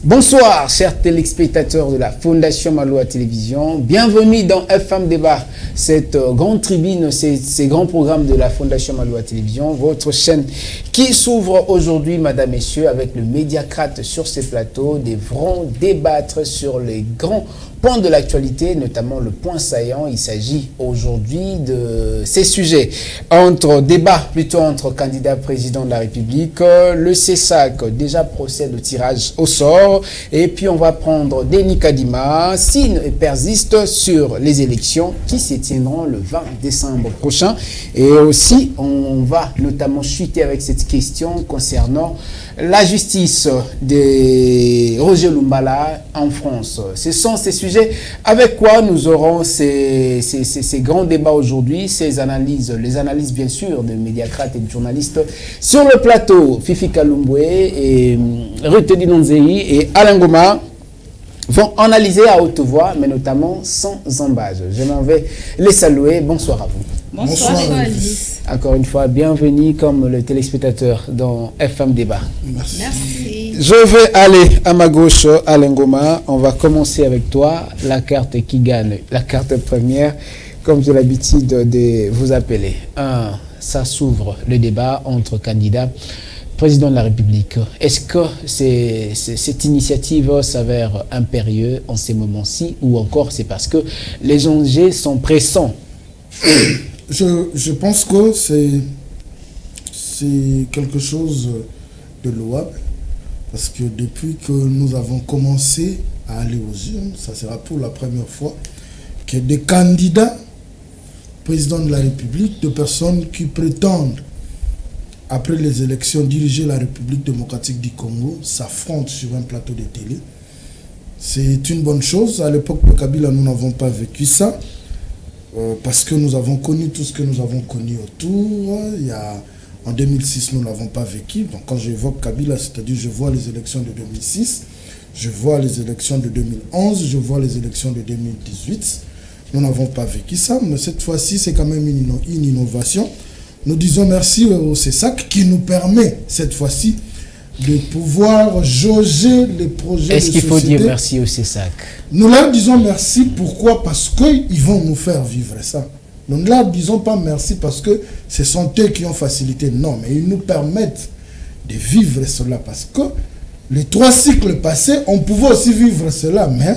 Bonsoir, chers téléspectateurs de la Fondation Maloa Télévision. Bienvenue dans FM Débat, cette grande tribune, ces grands programmes de la Fondation Maloa Télévision, votre chaîne qui s'ouvre aujourd'hui, mesdames, messieurs, avec le Médiacrate sur ces plateaux. Devront débattre sur les grands points de l'actualité, notamment le point saillant. Il s'agit aujourd'hui de ces sujets entre candidats président de la République. Le CESAC déjà procède au tirage au sort. Et puis on va prendre Denis Kadima, s'il persiste sur les élections qui se tiendront le 20 décembre prochain. Et aussi, on va notamment chuter avec cette question concernant la justice de Roger Lumbala en France. Ce sont ces sujets avec quoi nous aurons ces grands débats aujourd'hui, les analyses bien sûr de Médiacrate et de journalistes sur le plateau. Fifi Kalumbwe et Retedi Nonzei et Alain Goma vont analyser à haute voix, mais notamment sans embâge. Je m'en vais les saluer. Bonsoir à vous. Bonsoir Alice. Encore une fois, bienvenue comme le téléspectateur dans FM Débat. Merci. Je vais aller à ma gauche, Alain Goma. On va commencer avec toi. La carte qui gagne, la carte première, comme j'ai l'habitude de vous appeler. Ça s'ouvre le débat entre candidats président de la République. Est-ce que cette initiative s'avère impérieuse en ces moments-ci, ou encore c'est parce que les enjeux sont pressants? Je pense que c'est quelque chose de louable, parce que depuis que nous avons commencé à aller aux urnes, ça sera pour la première fois que des candidats président de la République, de personnes qui prétendent après les élections diriger la République démocratique du Congo, s'affrontent sur un plateau de télé. C'est une bonne chose. À l'époque de Kabila, nous n'avons pas vécu ça. Parce que nous avons connu tout ce que nous avons connu autour. En 2006, nous ne l'avons pas vécu. Donc quand j'évoque Kabila, c'est-à-dire je vois les élections de 2006, je vois les élections de 2011, je vois les élections de 2018. Nous n'avons pas vécu ça, mais cette fois-ci, c'est quand même une innovation. Nous disons merci au CESAC qui nous permet, cette fois-ci, de pouvoir jauger les projets. Est-ce qu'il faut dire merci au CESAC? Nous leur disons merci, pourquoi? Parce qu'ils vont nous faire vivre ça. Nous ne leur disons pas merci parce que ce sont eux qui ont facilité. Non, mais ils nous permettent de vivre cela. Parce que les 3 cycles passés, on pouvait aussi vivre cela. Mais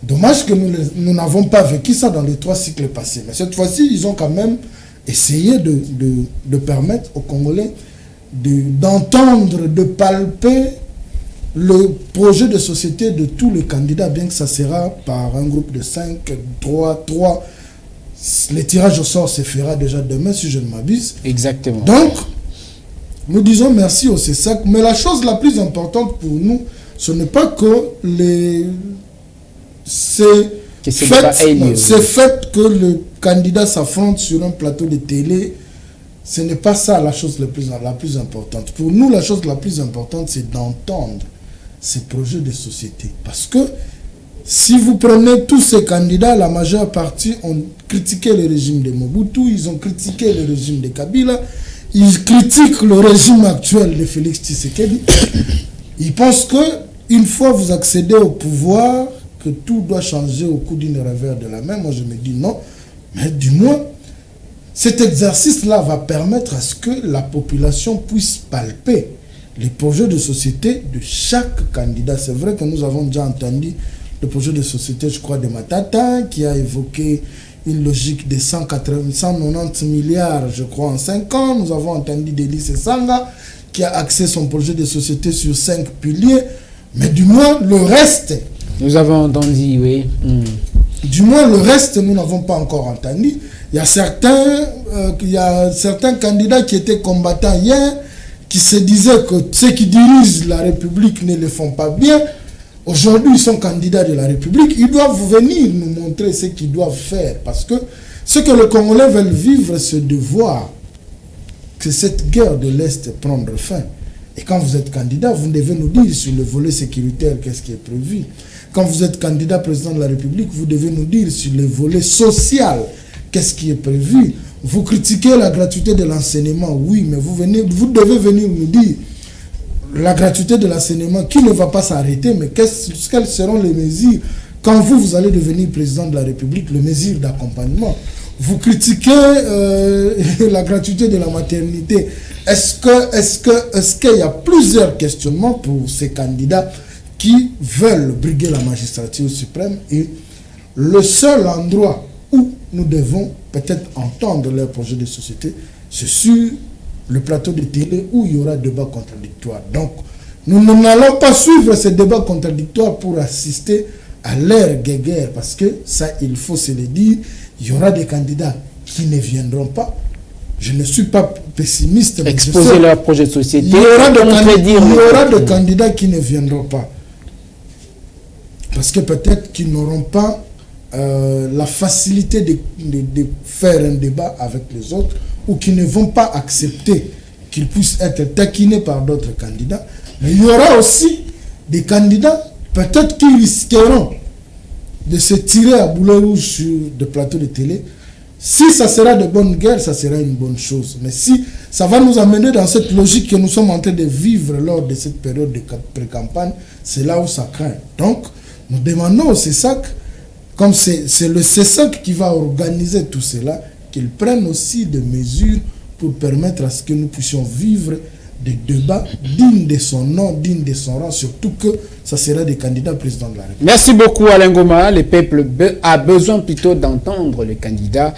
dommage que nous n'avons pas vécu ça dans les 3 cycles passés. Mais cette fois-ci, ils ont quand même essayé de permettre aux Congolais d'entendre, de palper le projet de société de tous les candidats, bien que ça sera par un groupe de 5, 3. Le tirage au sort se fera déjà demain, si je ne m'abuse. Exactement. Donc, nous disons merci au CESAC, mais la chose la plus importante pour nous, ce n'est pas que c'est fait que le candidat s'affronte sur un plateau de télé. Ce n'est pas ça la chose la plus importante. Pour nous, la chose la plus importante, c'est d'entendre ces projets de société. Parce que si vous prenez tous ces candidats, la majeure partie ont critiqué le régime de Mobutu, ils ont critiqué le régime de Kabila, ils critiquent le régime actuel de Félix Tshisekedi. Ils pensent que une fois vous accédez au pouvoir, que tout doit changer au coup d'une revers de la main. Moi, je me dis non, mais du moins, cet exercice-là va permettre à ce que la population puisse palper les projets de société de chaque candidat. C'est vrai que nous avons déjà entendu le projet de société, je crois, de Matata, qui a évoqué une logique de 190 milliards, je crois, en 5 ans. Nous avons entendu Delis Sanga, qui a axé son projet de société sur 5 piliers. Mais du moins, le reste... Nous avons entendu, oui. Du moins, le reste, nous n'avons pas encore entendu. Il y a certains candidats qui étaient combattants hier, qui se disaient que ceux qui dirigent la République ne le font pas bien. Aujourd'hui, ils sont candidats de la République. Ils doivent venir nous montrer ce qu'ils doivent faire. Parce que ce que les Congolais veulent vivre, c'est de voir que cette guerre de l'Est prendre fin. Et quand vous êtes candidat, vous devez nous dire sur le volet sécuritaire qu'est-ce qui est prévu. Quand vous êtes candidat président de la République, vous devez nous dire sur le volet social qu'est-ce qui est prévu. Vous critiquez la gratuité de l'enseignement, oui, mais vous devez venir nous dire la gratuité de l'enseignement qui ne va pas s'arrêter, mais quelles seront les mesures quand vous allez devenir président de la République, les mesures d'accompagnement? Vous critiquez la gratuité de la maternité. Est-ce qu'il y a plusieurs questionnements pour ces candidats qui veulent briguer la magistrature suprême, et le seul endroit où nous devons peut-être entendre leur projet de société, c'est sur le plateau de télé où il y aura débat contradictoire. Donc, nous n'allons pas suivre ces débats contradictoires pour assister à l'ère guéguerre, parce que ça, il faut se le dire, il y aura des candidats qui ne viendront pas. Je ne suis pas pessimiste. Mais exposer leur projet de société. Il y aura des candidats qui ne viendront pas. Parce que peut-être qu'ils n'auront pas la facilité de faire un débat avec les autres, ou qui ne vont pas accepter qu'ils puissent être taquinés par d'autres candidats. Mais il y aura aussi des candidats peut-être qui risqueront de se tirer à boulet rouge sur des plateaux de télé. Si ça sera de bonne guerre, ça sera une bonne chose. Mais si ça va nous amener dans cette logique que nous sommes en train de vivre lors de cette période de pré-campagne, c'est là où ça craint. Donc, nous demandons au CESAC, comme c'est le CESAC qui va organiser tout cela, qu'ils prennent aussi des mesures pour permettre à ce que nous puissions vivre des débats dignes de son nom, dignes de son rang, surtout que ça sera des candidats président de la République. Merci beaucoup Alain Goma. Le peuple a besoin plutôt d'entendre les candidats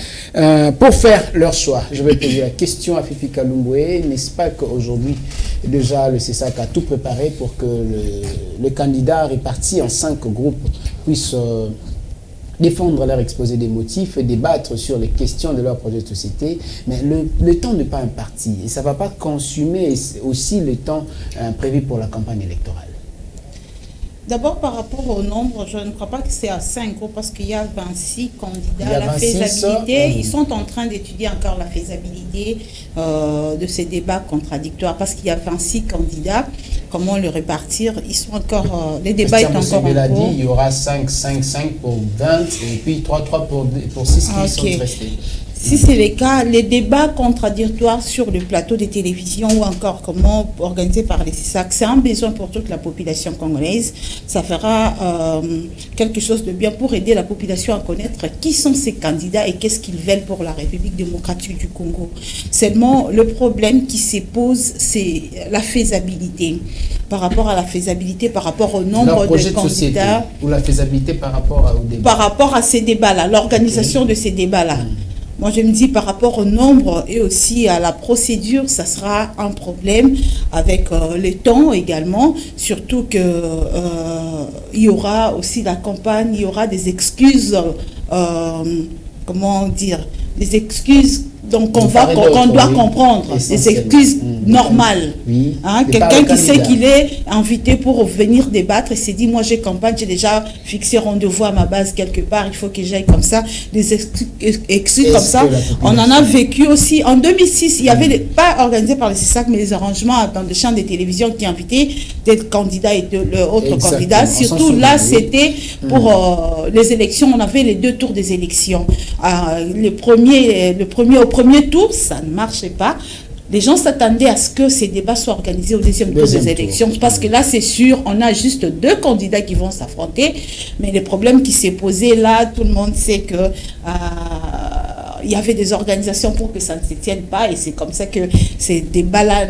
pour faire leur choix. Je vais poser la question à Fifi Kalumbwe. N'est-ce pas qu'aujourd'hui, déjà, le CESAC a tout préparé pour que les candidats répartis en 5 groupes puissent défendre leur exposé des motifs et débattre sur les questions de leur projet de société, mais le temps n'est pas imparti et ça ne va pas consumer aussi le temps prévu pour la campagne électorale. D'abord, par rapport au nombre, je ne crois pas que c'est à 5 groupes parce qu'il y a 26 candidats. La faisabilité, ils sont en train d'étudier encore la faisabilité de ces débats contradictoires parce qu'il y a 26 candidats. Comment le répartir? Ils sont encore, les débats sont encore en cours. Il y aura 5 pour 20 et puis 3 pour 6 qui sont restés. Si c'est le cas, les débats contradictoires sur le plateau de télévision ou encore comment organiser par les CISAC, c'est un besoin pour toute la population congolaise. Ça fera quelque chose de bien pour aider la population à connaître qui sont ces candidats et qu'est-ce qu'ils veulent pour la République démocratique du Congo. Seulement, le problème qui se pose, c'est la faisabilité. Par rapport à la faisabilité, par rapport au nombre de candidats. Ou la faisabilité par rapport au débat. Par rapport à ces débats-là, l'organisation de ces débats-là. Moi, je me dis par rapport au nombre et aussi à la procédure, ça sera un problème avec le temps également, surtout que il y aura aussi la campagne, il y aura des excuses, comment dire, des excuses donc qu'on doit comprendre, des excuses normales. Oui. Hein, quelqu'un qui sait qu'il est invité pour venir débattre et s'est dit, moi j'ai campagne, j'ai déjà fixé rendez-vous à ma base quelque part, il faut que j'aille comme ça, des excuses comme ça. On en a vécu aussi. En 2006, il y avait, pas organisé par le CISAC, mais les arrangements dans des chaînes de télévision qui invitaient des candidats et d'autres candidats. Surtout là, c'était pour les élections, on avait les 2 tours des élections. Au premier tour, ça ne marchait pas. Les gens s'attendaient à ce que ces débats soient organisés au deuxième tour des élections. Parce que là, c'est sûr, on a juste 2 candidats qui vont s'affronter. Mais le problème qui s'est posé là, tout le monde sait que il y avait des organisations pour que ça ne se tienne pas. Et c'est comme ça que ces débats-là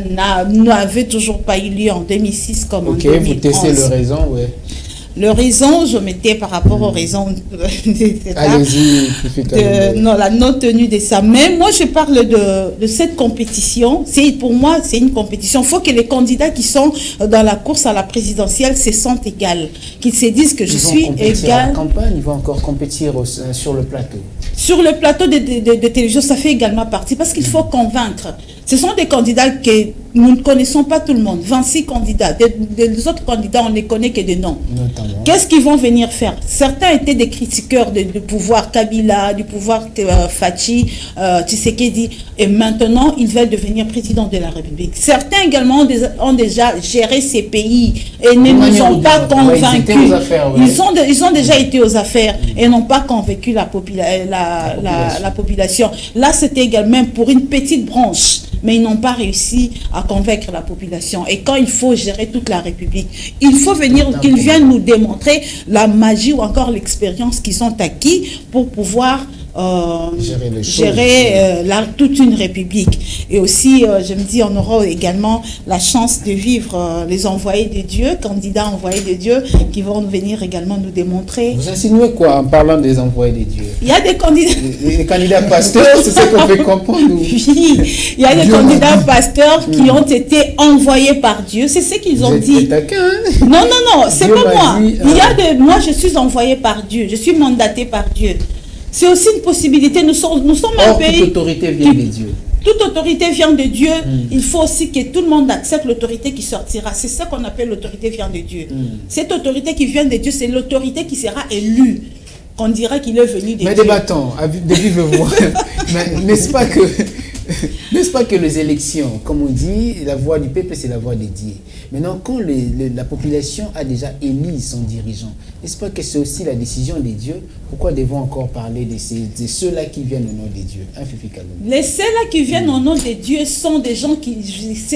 n'avaient toujours pas eu lieu en 2006 comme en 2011. Ok, vous testez le raison, oui. Le raison, je mettais par rapport aux raisons la non-tenue de ça. Mais moi, je parle de cette compétition. Pour moi, c'est une compétition. Il faut que les candidats qui sont dans la course à la présidentielle se sentent égaux. Qu'ils se disent que je suis égal. Ils vont encore compétir sur le plateau. Sur le plateau de télévision, ça fait également partie parce qu'il faut convaincre. Ce sont des candidats que nous ne connaissons pas tout le monde. 26 candidats. Les autres candidats, on ne les connaît que de noms. Qu'est-ce qu'ils vont venir faire? Certains étaient des critiqueurs du pouvoir Kabila, du pouvoir Fachi, Tshisekedi. Et maintenant, ils veulent devenir président de la République. Certains également ont déjà géré ces pays et ne nous ont pas convaincus. Ils ont déjà été aux affaires et n'ont pas convaincu la population. Là, c'était également pour une petite branche mais ils n'ont pas réussi à convaincre la population. Et quand il faut gérer toute la République, il faut venir, qu'ils viennent nous démontrer la magie ou encore l'expérience qu'ils ont acquis pour pouvoir gérer toute une république. Et aussi, je me dis, on aura également la chance de vivre les envoyés de Dieu, candidats envoyés de Dieu, qui vont venir également nous démontrer. Vous insinuez quoi en parlant des envoyés de Dieu? Il y a des candidats... Les candidats pasteurs, c'est ce qu'on fait comprendre. Oui, il y a des candidats pasteurs qui ont été envoyés par Dieu. C'est ce qu'ils ont dit. Non, non, non, c'est pas moi. Moi, je suis envoyé par Dieu. Je suis mandaté par Dieu. C'est aussi une possibilité. Nous sommes un pays... Toute autorité vient de Dieu. Toute autorité vient de Dieu. Il faut aussi que tout le monde accepte l'autorité qui sortira. C'est ça qu'on appelle l'autorité vient de Dieu. Cette autorité qui vient de Dieu, c'est l'autorité qui sera élue. Qu'on dirait qu'il est venu de Dieu. Mais débattons, de vive voix. N'est-ce pas que les élections, comme on dit, la voix du peuple, c'est la voix des dieux. Maintenant, quand la population a déjà élu son dirigeant, n'est-ce pas que c'est aussi la décision des dieux? Pourquoi devons encore parler de ceux-là qui viennent au nom des dieux? Ceux-là qui viennent au nom des dieux sont des gens qui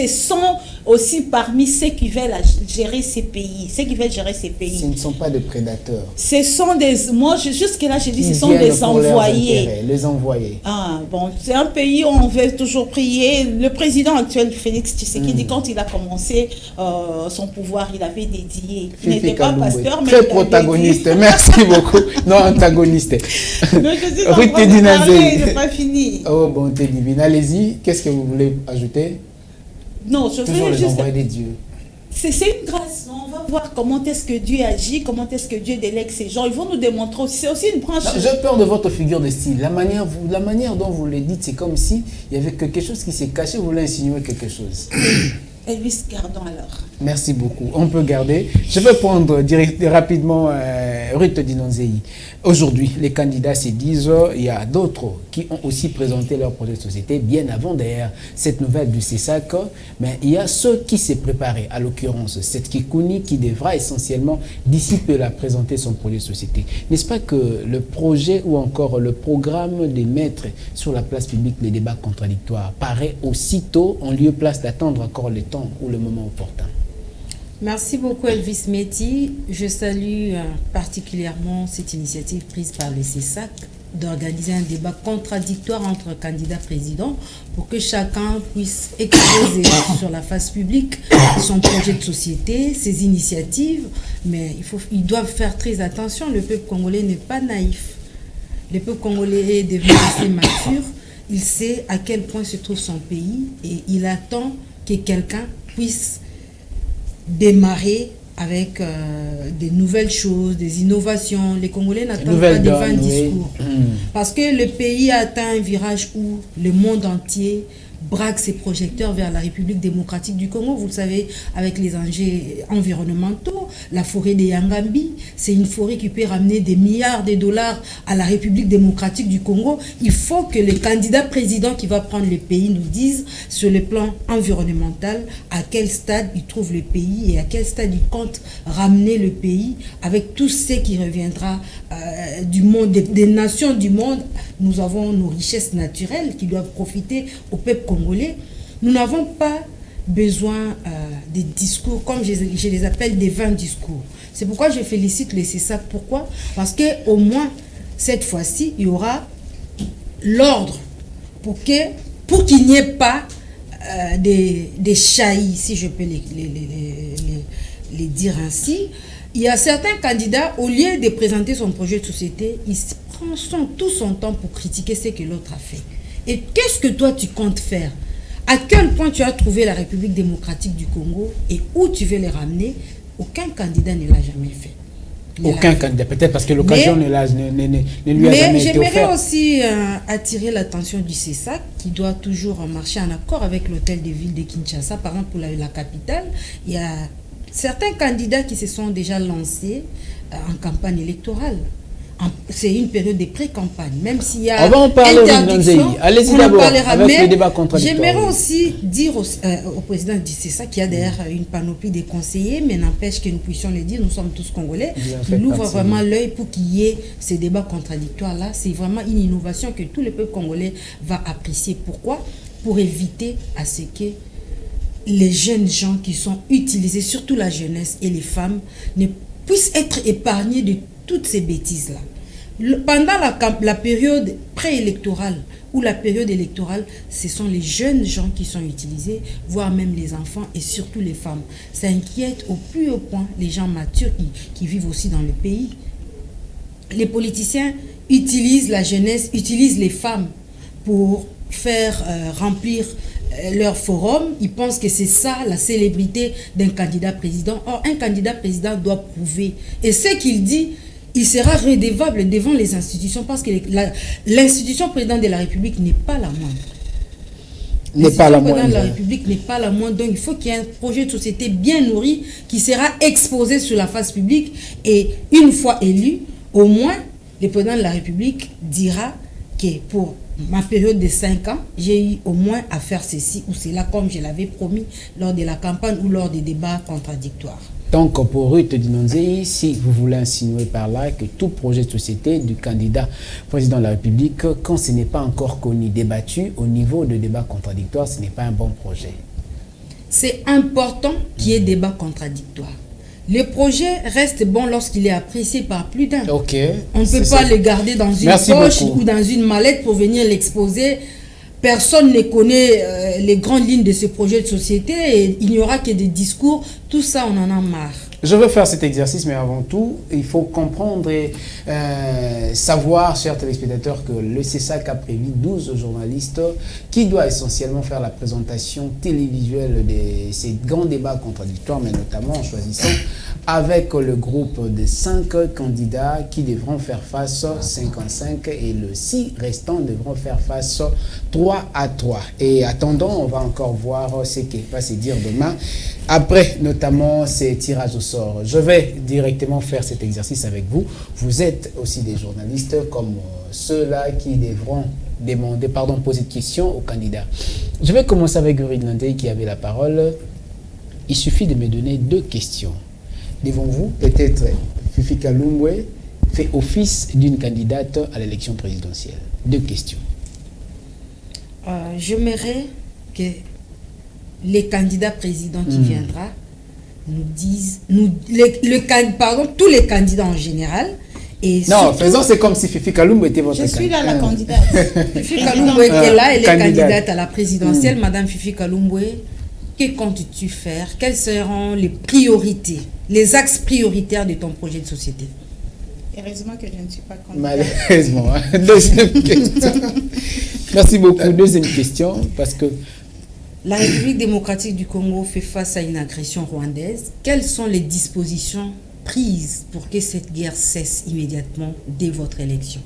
sont aussi parmi ceux qui veulent gérer ces pays. Ceux qui veulent gérer ces pays. Ce ne sont pas des prédateurs. Ce sont des... Moi, jusque-là, je dis ce sont des envoyés. Les envoyés. Ah, bon, c'est un pays où on veut toujours prier. Le président actuel, Félix Tshisekedi, quand il a commencé son pouvoir, il avait dédié. Il n'était pas pasteur, mais très protagoniste. Merci beaucoup. Non, antagoniste. Mais je suis en train de parler, je n'ai pas fini. Oh, bonté divine. Allez-y, qu'est-ce que vous voulez ajouter? Non, je toujours veux les juste... envoyer des dieux. C'est une grâce. On va voir comment est-ce que Dieu agit, comment est-ce que Dieu délègue ces gens. Ils vont nous démontrer aussi. C'est aussi une branche. J'ai peur de votre figure de style. La manière dont vous le dites, c'est comme si il y avait quelque chose qui s'est caché. Vous voulez insinuer quelque chose. Elvis, gardons alors. Merci beaucoup. On peut garder. Je vais prendre rapidement Ruth Dinonzei. Aujourd'hui, les candidats se disent, il y a d'autres qui ont aussi présenté leur projet de société bien avant d'ailleurs cette nouvelle du CESAC, mais il y a ceux qui s'est préparé, à l'occurrence cette Kikouni qui devra essentiellement d'ici peu la présenter son projet de société. N'est-ce pas que le projet ou encore le programme de mettre sur la place publique les débats contradictoires paraît aussitôt en lieu place d'attendre encore le temps ou le moment opportun? Merci beaucoup Elvis Meti. Je salue particulièrement cette initiative prise par le CESAC d'organiser un débat contradictoire entre candidats présidents pour que chacun puisse exposer sur la face publique son projet de société, ses initiatives. Mais ils doivent faire très attention. Le peuple congolais n'est pas naïf. Le peuple congolais est devenu assez mature. Il sait à quel point se trouve son pays et il attend que quelqu'un puisse démarrer avec des nouvelles choses, des innovations. Les Congolais n'attendent pas des vains discours. Parce que le pays a atteint un virage où le monde entier braque ses projecteurs vers la République démocratique du Congo. Vous le savez, avec les enjeux environnementaux, la forêt de Yangambi, c'est une forêt qui peut ramener des milliards de dollars à la République démocratique du Congo. Il faut que les candidats présidents qui va prendre le pays nous disent, sur le plan environnemental, à quel stade ils trouvent le pays et à quel stade ils comptent ramener le pays avec tout ce qui reviendra du monde, des nations du monde. Nous avons nos richesses naturelles qui doivent profiter au peuple congolais. Nous n'avons pas besoin des discours, comme je les appelle, des vains discours. C'est pourquoi je félicite le CESAC. Pourquoi? Parce qu'au moins, cette fois-ci, il y aura l'ordre pour qu'il n'y ait pas des chahis, si je peux les dire ainsi. Il y a certains candidats, au lieu de présenter son projet de société, ils prennent tout son temps pour critiquer ce que l'autre a fait. Et qu'est-ce que toi tu comptes faire? À quel point tu as trouvé la République démocratique du Congo et où tu veux les ramener? Aucun candidat ne l'a jamais fait. Aucun candidat, peut-être parce que l'occasion ne lui a jamais été offerte. Mais j'aimerais aussi attirer l'attention du CESAC qui doit toujours marcher en accord avec l'hôtel de ville de Kinshasa. Par exemple, pour la capitale, il y a certains candidats qui se sont déjà lancés en campagne électorale. C'est une période de pré-campagne, même s'il y a interdiction, allez-y d'abord avec le débat contradictoire. J'aimerais aussi dire au président du CESAC qu'il y a derrière une panoplie de conseillers, mais n'empêche que nous puissions le dire, nous sommes tous Congolais, qu'il ouvre vraiment l'œil pour qu'il y ait ces débats contradictoires-là. C'est vraiment une innovation que tout le peuple congolais va apprécier. Pourquoi? pour éviter à ce que les jeunes gens qui sont utilisés, surtout la jeunesse et les femmes, ne puissent être épargnés de toutes ces bêtises-là. Pendant la période préélectorale ou la période électorale, ce sont les jeunes gens qui sont utilisés, voire même les enfants et surtout les femmes. Ça inquiète au plus haut point les gens matures qui vivent aussi dans le pays. Les politiciens utilisent la jeunesse, utilisent les femmes pour faire remplir leur forum. Ils pensent que c'est ça la célébrité d'un candidat président. Or, un candidat président doit prouver. Et ce qu'il dit, il sera redevable devant les institutions parce que l'institution président de la République n'est pas la moindre. L'institution président de la République n'est pas la moindre. Donc, il faut qu'il y ait un projet de société bien nourri qui sera exposé sur la face publique. Et une fois élu, au moins, le président de la République dira que pour ma période de 5 ans, j'ai eu au moins à faire ceci ou cela comme je l'avais promis lors de la campagne ou lors des débats contradictoires. Donc, pour Ruth Dinonzei, si vous voulez insinuer par là que tout projet de société du candidat président de la République, quand ce n'est pas encore connu, débattu, au niveau de débat contradictoire, ce n'est pas un bon projet. C'est important qu'il y ait débat contradictoire. Le projet reste bon lorsqu'il est apprécié par plus d'un. Okay. On ne peut pas le garder dans une poche ou dans une mallette pour venir l'exposer. Personne ne connaît les grandes lignes de ce projet de société et il n'y aura que des discours. Tout ça, on en a marre. Je veux faire cet exercice, mais avant tout, il faut comprendre et savoir, chers téléspectateurs, que le CESAC a prévu 12 journalistes qui doivent essentiellement faire la présentation télévisuelle de ces grands débats contradictoires, mais notamment en choisissant avec le groupe de 5 candidats qui devront faire face 55 et le 6 restants devront faire face 3 à 3. Et attendant, on va encore voir ce qui va se dire demain. Après, notamment, ces tirages au sort. Je vais directement faire cet exercice avec vous. Vous êtes aussi des journalistes comme ceux-là qui devront poser de questions aux candidats. Je vais commencer avec Ruth Dinonzei qui avait la parole. Il suffit de me donner 2 questions. Devant vous, peut-être Fifi Kalumbwe fait office d'une candidate à l'élection présidentielle. 2 questions. J'aimerais que les candidats présidents qui viendront nous disent, tous les candidats en général. Et non, faisons c'est comme si Fifi Kalumbwe était votre candidate. Je suis là la candidate. Fifi Kalumbwe est là, elle est candidate à la présidentielle. Madame Fifi Kalumbwe, que comptes-tu faire? Quelles seront les priorités, les axes prioritaires de ton projet de société? Heureusement que je ne suis pas candidate. Malheureusement. Deuxième question. Merci beaucoup. Deuxième question, parce que la République démocratique du Congo fait face à une agression rwandaise. Quelles sont les dispositions prises pour que cette guerre cesse immédiatement dès votre élection?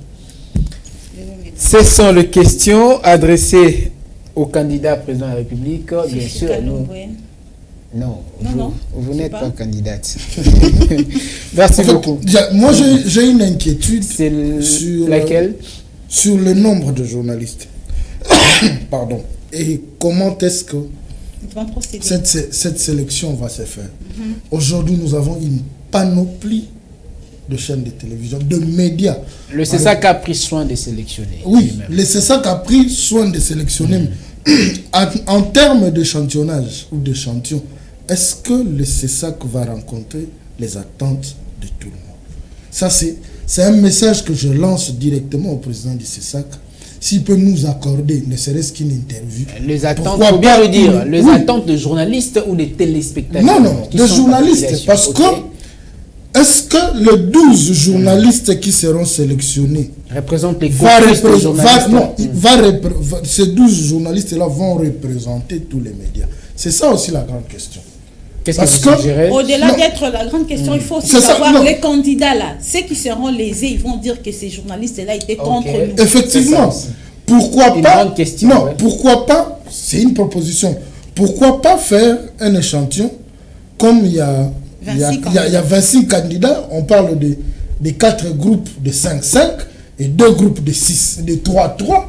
Ce sont les questions adressées au candidat président de la République. Bien sûr, non, vous n'êtes pas candidate. Merci beaucoup. Moi, j'ai une inquiétude sur laquelle sur le nombre de journalistes. Pardon. Et comment est-ce que cette sélection va se faire? Aujourd'hui, nous avons une panoplie de chaînes de télévision, de médias. Le CESAC a pris soin de sélectionner. Oui, le CESAC a pris soin de sélectionner. En termes d'échantillonnage ou d'échantillon, est-ce que le CESAC va rencontrer les attentes de tout le monde? Ça, c'est un message que je lance directement au président du CESAC. S'il peut nous accorder, ne serait-ce qu'une interview. Les attentes, il faut bien le dire, les attentes de journalistes ou des téléspectateurs? Non, de journalistes. Parce que, est-ce que les 12 journalistes qui seront sélectionnés représentent les ces 12 journalistes-là vont représenter tous les médias? C'est ça aussi la grande question. Qu'est-ce que vous suggérez? Au-delà d'être la grande question, il faut aussi savoir les candidats là. Ceux qui seront lésés, ils vont dire que ces journalistes-là étaient contre nous. Effectivement. Pourquoi pas? Pourquoi pas? C'est une proposition. Pourquoi pas faire un échantillon comme il y a 26 candidats, on parle de 4 groupes de 5-5 et 2 groupes de 6, de 3-3.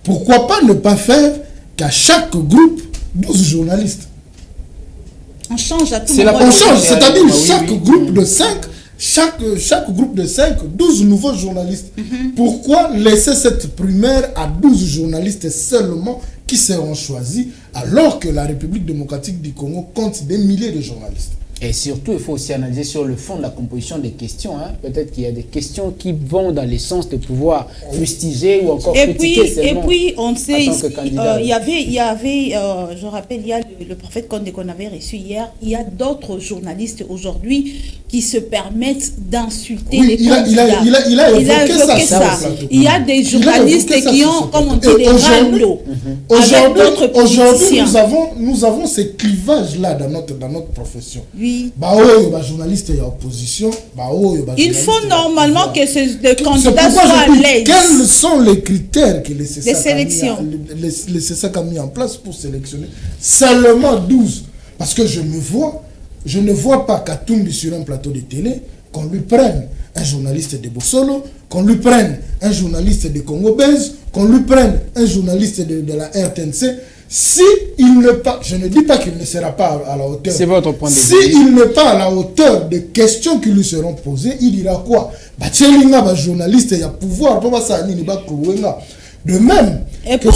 Pourquoi pas ne pas faire qu'à chaque groupe 12 journalistes? On change à tout moment. On change, c'est-à-dire chaque groupe de 5, chaque groupe de 5, 12 nouveaux journalistes. Pourquoi laisser cette primaire à 12 journalistes seulement qui seront choisis, alors que la République démocratique du Congo compte des milliers de journalistes. Et surtout, il faut aussi analyser sur le fond de la composition des questions. Hein. Peut-être qu'il y a des questions qui vont dans le sens de pouvoir fustiger ou encore critiquer seulement. Et puis, on sait, il y avait je rappelle, il y a le prophète Condé qu'on avait reçu hier, il y a d'autres journalistes aujourd'hui qui se permettent d'insulter les candidats. Il a évoqué ça. Il y a des journalistes qui ont, comme on dit, des râleaux. Aujourd'hui, nous avons ces clivages-là dans notre profession. Oui. Journaliste et opposition. Il faut normalement que les candidats soient à l'aise. Quels sont les critères que les CESAC a mis en place pour sélectionner seulement 12? Parce que je ne vois pas Katumbi sur un plateau de télé, qu'on lui prenne un journaliste de Bossolo, qu'on lui prenne un journaliste de Congo Belge, qu'on lui prenne un journaliste de la RTNC. Si il ne pas, je ne dis pas qu'il ne sera pas à la hauteur. C'est votre point de vue. Si il n'est pas à la hauteur des questions qui lui seront posées, il dira quoi? Journaliste, il y a pouvoir. De même. Et pour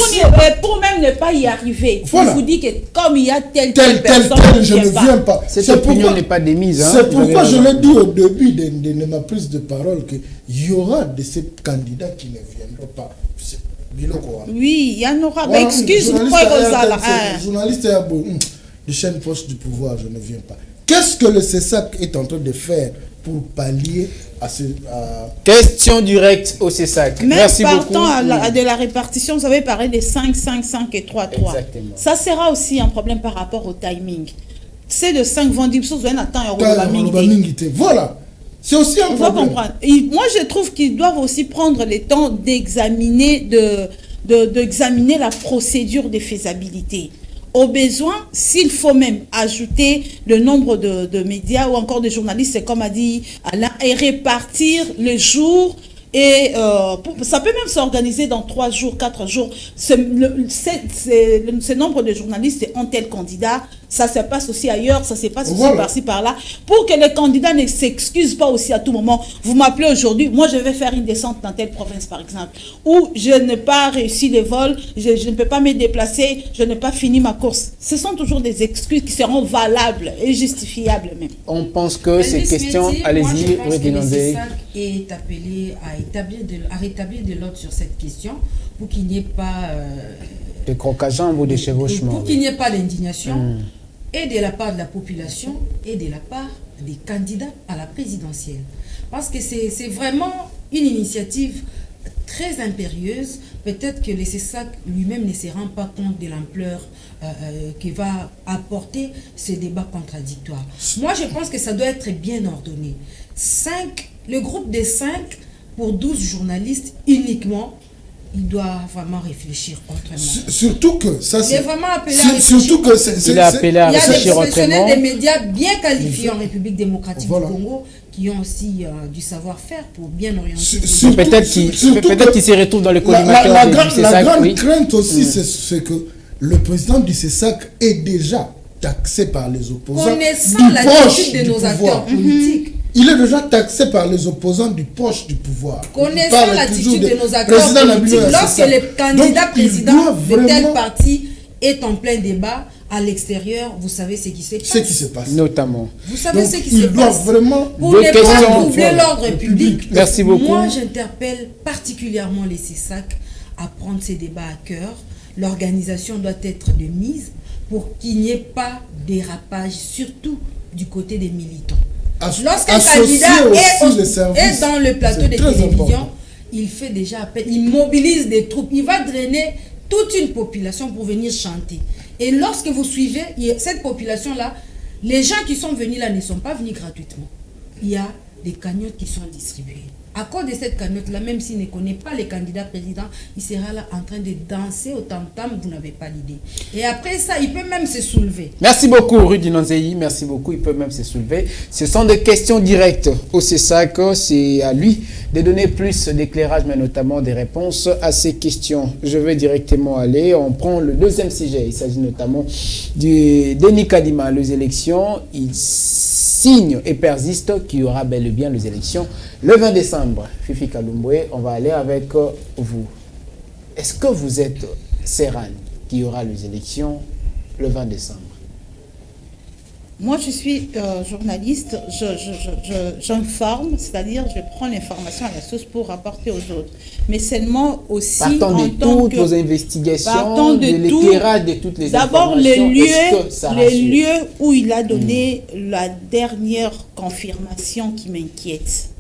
même ne pas y arriver, voilà. Il vous dit que comme il y a telle personne, je ne viens pas. Cette opinion n'est pas démise. Hein, c'est pourquoi je l'ai dit au début de ma prise de parole qu'il y aura de ces candidats qui ne viendront pas. Oui, il y en aura. Voilà, excuse-moi, Rosala. Journaliste de chaîne proche du pouvoir, je ne viens pas. Qu'est-ce que le CESAC est en train de faire pour pallier à ce... Question directe au CESAC. Merci beaucoup. Partant de la répartition, vous avez parlé des 5, 5, 5 et 3, 3. Exactement. Ça sera aussi un problème par rapport au timing. C'est de 5 vendus, vous avez attendre Voilà. C'est aussi un problème. Moi, je trouve qu'ils doivent aussi prendre le temps d'examiner d'examiner la procédure de faisabilité. Au besoin, s'il faut même ajouter le nombre de médias ou encore de journalistes, comme a dit Alain, et répartir les jours. Et ça peut même s'organiser dans 3 jours, 4 jours. Ce nombre de journalistes ont tel candidat, ça se passe aussi ailleurs, ça se passe aussi par-ci, par-là, pour que les candidats ne s'excusent pas aussi à tout moment. Vous m'appelez aujourd'hui, moi je vais faire une descente dans telle province par exemple, ou je n'ai pas réussi les vols, je ne peux pas me déplacer, je n'ai pas fini ma course. Ce sont toujours des excuses qui seront valables et justifiables même. On pense que ces questions, allez-y, est appelé à rétablir de l'ordre sur cette question pour qu'il n'y ait pas des crocs-à-jambes ou des chevauchements. Pour qu'il n'y ait pas d'indignation et de la part de la population et de la part des candidats à la présidentielle. Parce que c'est vraiment une initiative très impérieuse. Peut-être que le CESAC lui-même ne se rend pas compte de l'ampleur que va apporter ce débat contradictoire. Moi, je pense que ça doit être bien ordonné. Le groupe des 5 pour 12 journalistes uniquement, il doit vraiment réfléchir autrement. Surtout que ça c'est... Il est vraiment appelé à réfléchir. Surtout que il est appelé à réfléchir autrement. Il y a des professionnels des médias bien qualifiés en République démocratique du Congo qui ont aussi du savoir-faire pour bien orienter. Peut-être qu'ils se retrouvent dans le collimateur du CESAC. La grande crainte aussi, c'est que le président du CESAC est déjà taxé par les opposants. Connaissant l'attitude de nos acteurs politiques. Il est déjà taxé par les opposants du proche du pouvoir. Connaissant l'attitude de nos acteurs politiques, lorsque le candidat président de tel parti est en plein débat, à l'extérieur, vous savez ce qui se passe. Ce qui se passe. Notamment. Vous savez ce qui se passe. Vraiment... Pour ne pas troubler l'ordre public. Merci beaucoup. Moi, j'interpelle particulièrement les CESAC à prendre ces débats à cœur. L'organisation doit être de mise pour qu'il n'y ait pas dérapage, surtout du côté des militants. Lorsqu'un candidat est dans le plateau de télévision, il fait déjà appel, il mobilise des troupes, il va drainer toute une population pour venir chanter. Et lorsque vous suivez cette population-là, les gens qui sont venus là ne sont pas venus gratuitement. Il y a des cagnottes qui sont distribuées. À cause de cette cagnotte-là, même s'il ne connaît pas les candidats présidents, il sera là en train de danser au tam-tam, vous n'avez pas l'idée. Et après ça, il peut même se soulever. Merci beaucoup, Rudy Nonzei. Merci beaucoup, il peut même se soulever. Ce sont des questions directes au CESAC. C'est à lui de donner plus d'éclairage, mais notamment des réponses à ces questions. Je vais directement aller. On prend le deuxième sujet. Il s'agit notamment de Denis Kadima. Les élections, il signe et persiste qu'il y aura bel et bien les élections le 20 décembre. Fifi Kalumbwe, on va aller avec vous. Est-ce que vous êtes serein qu'il y aura les élections le 20 décembre? Moi, je suis journaliste, j'informe, c'est-à-dire je prends l'information à la source pour rapporter aux autres. Mais seulement aussi partant de toutes vos investigations, de l'éclairage de toutes les d'abord, informations, les lieux où il a donné la dernière confirmation qui m'inquiète.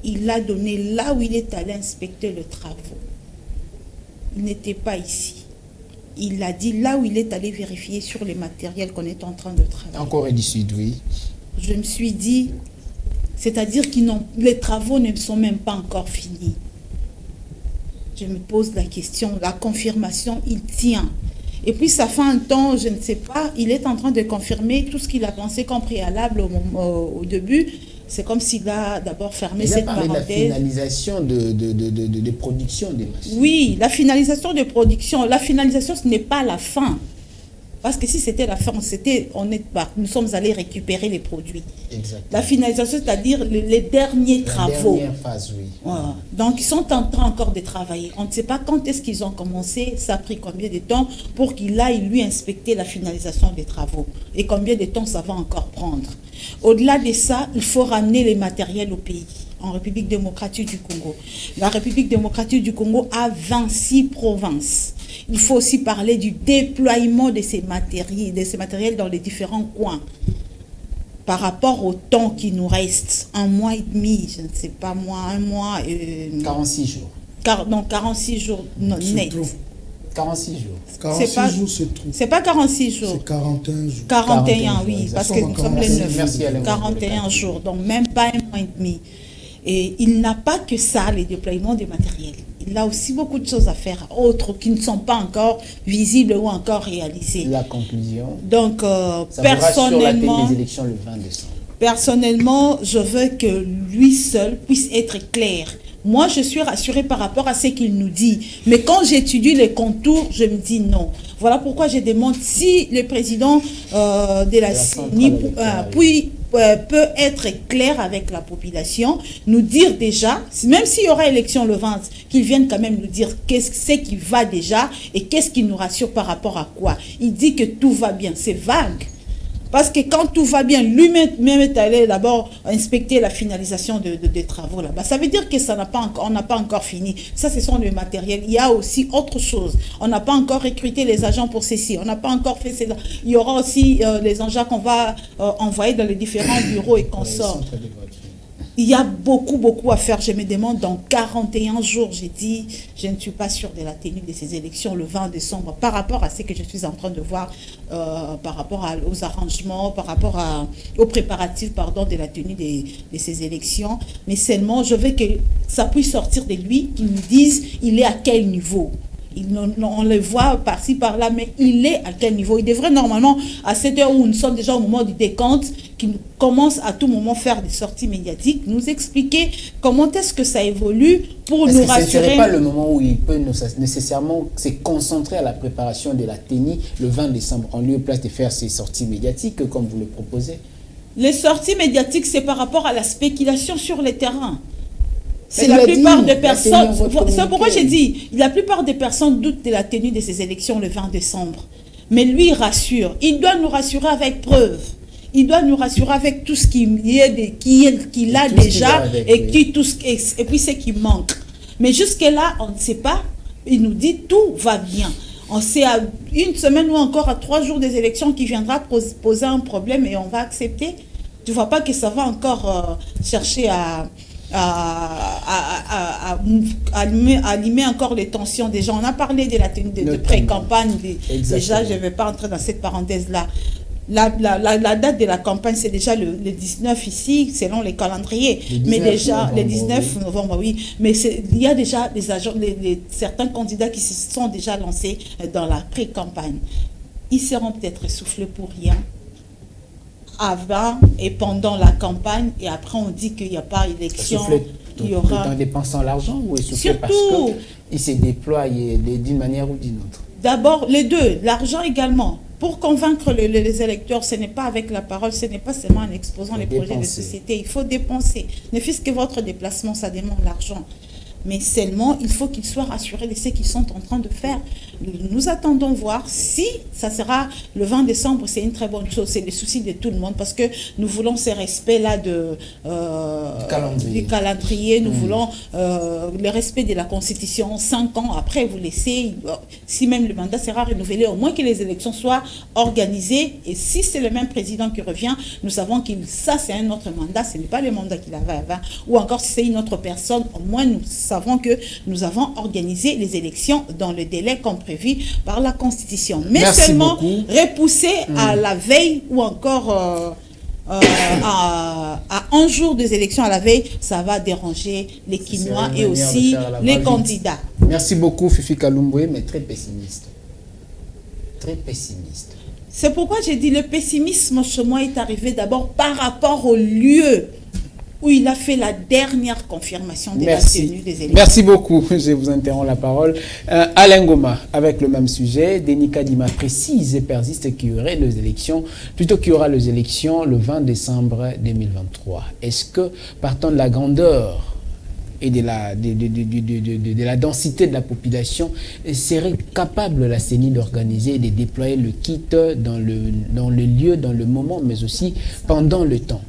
Il a donné là où il est allé inspecter le travaux. Il n'était pas ici. Il a dit là où il est allé vérifier sur les matériels qu'on est en train de travailler. En Corée du Sud, oui. Je me suis dit, c'est-à-dire que les travaux ne sont même pas encore finis. Je me pose la question, la confirmation, il tient. Et puis ça fait un temps, je ne sais pas, il est en train de confirmer tout ce qu'il a pensé comme préalable au début. C'est comme s'il a d'abord fermé cette parenthèse. Il a parlé de la finalisation de production des machines. Oui, la finalisation de production. La finalisation, ce n'est pas la fin. Parce que si c'était la fin, nous sommes allés récupérer les produits. Exactement. La finalisation, c'est-à-dire les derniers travaux. La dernière phase, oui. Voilà. Donc, ils sont en train encore de travailler. On ne sait pas quand est-ce qu'ils ont commencé, ça a pris combien de temps pour qu'il aille lui inspecter la finalisation des travaux. Et combien de temps ça va encore prendre. Au-delà de ça, il faut ramener les matériels au pays, en République démocratique du Congo. La République démocratique du Congo a 26 provinces. Il faut aussi parler du déploiement de ces matériels dans les différents coins. Par rapport au temps qui nous reste, 1 mois et demi, je ne sais pas moi, 1 mois... 46 jours. 46 jours net. 46 jours. 46 jours, c'est trop. C'est pas 46 jours. C'est 41 jours. 41, oui, parce que nous sommes les 9. Merci, 41 jours, donc même pas 1 mois et demi. Et il n'a pas que ça, les déploiements des matériels. Il a aussi beaucoup de choses à faire, autres qui ne sont pas encore visibles ou encore réalisées. La conclusion. Donc, ça personnellement, les élections le 20 décembre. Personnellement, je veux que lui seul puisse être clair. Moi, je suis rassurée par rapport à ce qu'il nous dit. Mais quand j'étudie les contours, je me dis non. Voilà pourquoi je demande si le président de la CENI peut être clair avec la population, nous dire déjà, même s'il y aura élection le 20, qu'il vienne quand même nous dire qu'est-ce que c'est qui va déjà et qu'est-ce qui nous rassure par rapport à quoi. Il dit que tout va bien, c'est vague. Parce que quand tout va bien, lui-même est allé d'abord inspecter la finalisation des travaux là-bas. Ça veut dire que on n'a pas encore fini. Ça, ce sont les matériels. Il y a aussi autre chose. On n'a pas encore recruté les agents pour ceci. On n'a pas encore fait cela. Il y aura aussi les engins qu'on va envoyer dans les différents bureaux et consorts. Il y a beaucoup à faire. Je me demande, dans 41 jours, j'ai dit, je ne suis pas sûre de la tenue de ces élections le 20 décembre, par rapport à ce que je suis en train de voir, par rapport aux arrangements, par rapport aux préparatifs, de la tenue de ces élections. Mais seulement, je veux que ça puisse sortir de lui, qu'il nous dise, il est à quel niveau. On le voit par-ci, par-là, mais il est à quel niveau? Il devrait normalement, à cette heure où nous sommes déjà au moment du décompte, qu'il commence à tout moment faire des sorties médiatiques, nous expliquer comment est-ce que ça évolue pour nous rassurer. Ce ne serait pas le moment où il peut nécessairement se concentrer à la préparation de la TENI le 20 décembre, en lieu et place de faire ces sorties médiatiques comme vous le proposez? Les sorties médiatiques, c'est par rapport à la spéculation sur les terrains. C'est la plupart des personnes, c'est pourquoi j'ai dit, la plupart des personnes doutent de la tenue de ces élections le 20 décembre. Mais lui, il rassure. Il doit nous rassurer avec preuve. Il doit nous rassurer avec tout ce qu'il a déjà et puis ce qui manque. Mais jusque-là, on ne sait pas. Il nous dit tout va bien. On sait à 1 semaine ou encore à 3 jours des élections qu'il viendra poser un problème et on va accepter. Tu ne vois pas que ça va encore chercher à allumer encore les tensions des gens. On a parlé de la tenue de pré-campagne. Déjà, je ne vais pas entrer dans cette parenthèse-là. La date de la campagne, c'est déjà le 19 ici, selon les calendriers. Mais déjà, le 19 novembre, oui. Mais il y a déjà des agents, certains candidats qui se sont déjà lancés dans la pré-campagne. Ils seront peut-être essoufflés pour rien. Avant et pendant la campagne, et après on dit qu'il n'y a pas élection, il y aura... En dépensant l'argent ou essoufflé parce qu'il se déploie d'une manière ou d'une autre? D'abord, les deux, l'argent également. Pour convaincre les électeurs, ce n'est pas avec la parole, ce n'est pas seulement en exposant les projets de société. Il faut dépenser. Ne fût-ce que votre déplacement, ça demande l'argent. mais seulement il faut qu'ils soient rassurés de ce qu'ils sont en train de faire. Nous attendons voir si ça sera le 20 décembre, c'est une très bonne chose, c'est le souci de tout le monde parce que nous voulons ces respects-là du calendrier, nous voulons le respect de la Constitution, 5 ans après vous laissez, si même le mandat sera renouvelé, au moins que les élections soient organisées et si c'est le même président qui revient, nous savons que ça c'est un autre mandat, ce n'est pas le mandat qu'il avait avant, ou encore si c'est une autre personne, au moins nous savons que nous avons organisé les élections dans le délai comme prévu par la Constitution. Mais merci seulement beaucoup. Repousser à la veille ou encore à un jour des élections à la veille, ça va déranger les Kinois et aussi les candidats. Merci beaucoup Fifi Kalumbwe, mais très pessimiste. Très pessimiste. C'est pourquoi j'ai dit le pessimisme chez moi est arrivé d'abord par rapport au lieu où il a fait la dernière confirmation de la tenue des élections. Merci beaucoup. Je vous interromps la parole. Alain Goma, avec le même sujet, Denis Kadima précise et persiste qu'il y aurait les élections, plutôt qu'il y aura les élections le 20 décembre 2023. Est-ce que, partant de la grandeur et de la densité de la population, serait capable la CENI d'organiser et de déployer le kit dans le lieu, dans le moment, mais aussi pendant le temps?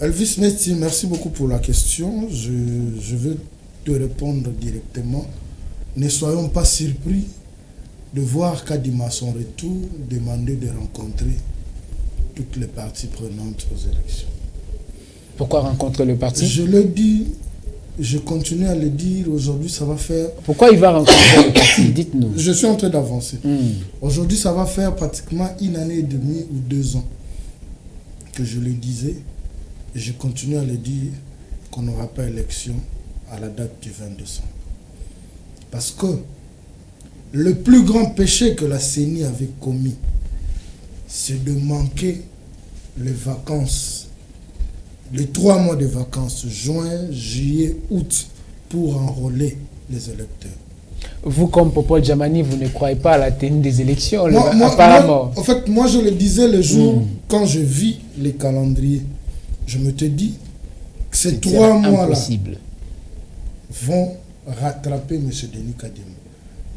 Elvis Meti, merci beaucoup pour la question. Je veux te répondre directement. Ne soyons pas surpris de voir Kadima, à son retour, demander de rencontrer toutes les parties prenantes aux élections. Pourquoi rencontrer le parti? Je le dis, je continue à le dire, aujourd'hui ça va faire... Pourquoi il va rencontrer le parti? Dites-nous. Je suis en train d'avancer. Aujourd'hui ça va faire pratiquement 1 année et demie ou 2 ans que je le disais. Et je continue à le dire qu'on n'aura pas élection à la date du 20 décembre. Parce que le plus grand péché que la CENI avait commis, c'est de manquer les vacances, les 3 mois de vacances, juin, juillet, août, pour enrôler les électeurs. Vous, comme Popo Djamani, vous ne croyez pas à la tenue des élections, apparemment. En fait, moi je le disais le jour quand je vis les calendriers. Je me te dis que ces 3 mois-là vont rattraper M. Denis Kadima.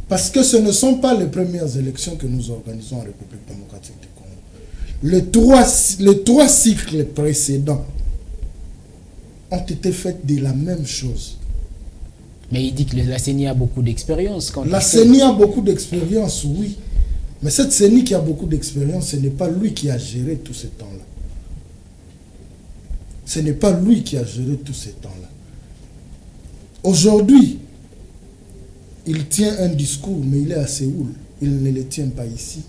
Parce que ce ne sont pas les premières élections que nous organisons en République démocratique du Congo. Les 3 cycles précédents ont été faits de la même chose. Mais il dit que la CENI a beaucoup d'expérience. La CENI a beaucoup d'expérience, oui. Mais cette CENI qui a beaucoup d'expérience, ce n'est pas lui qui a géré tout ce temps-là. Ce n'est pas lui qui a géré tout ce temps-là. Aujourd'hui, il tient un discours, mais il est à Séoul. Il ne le tient pas ici.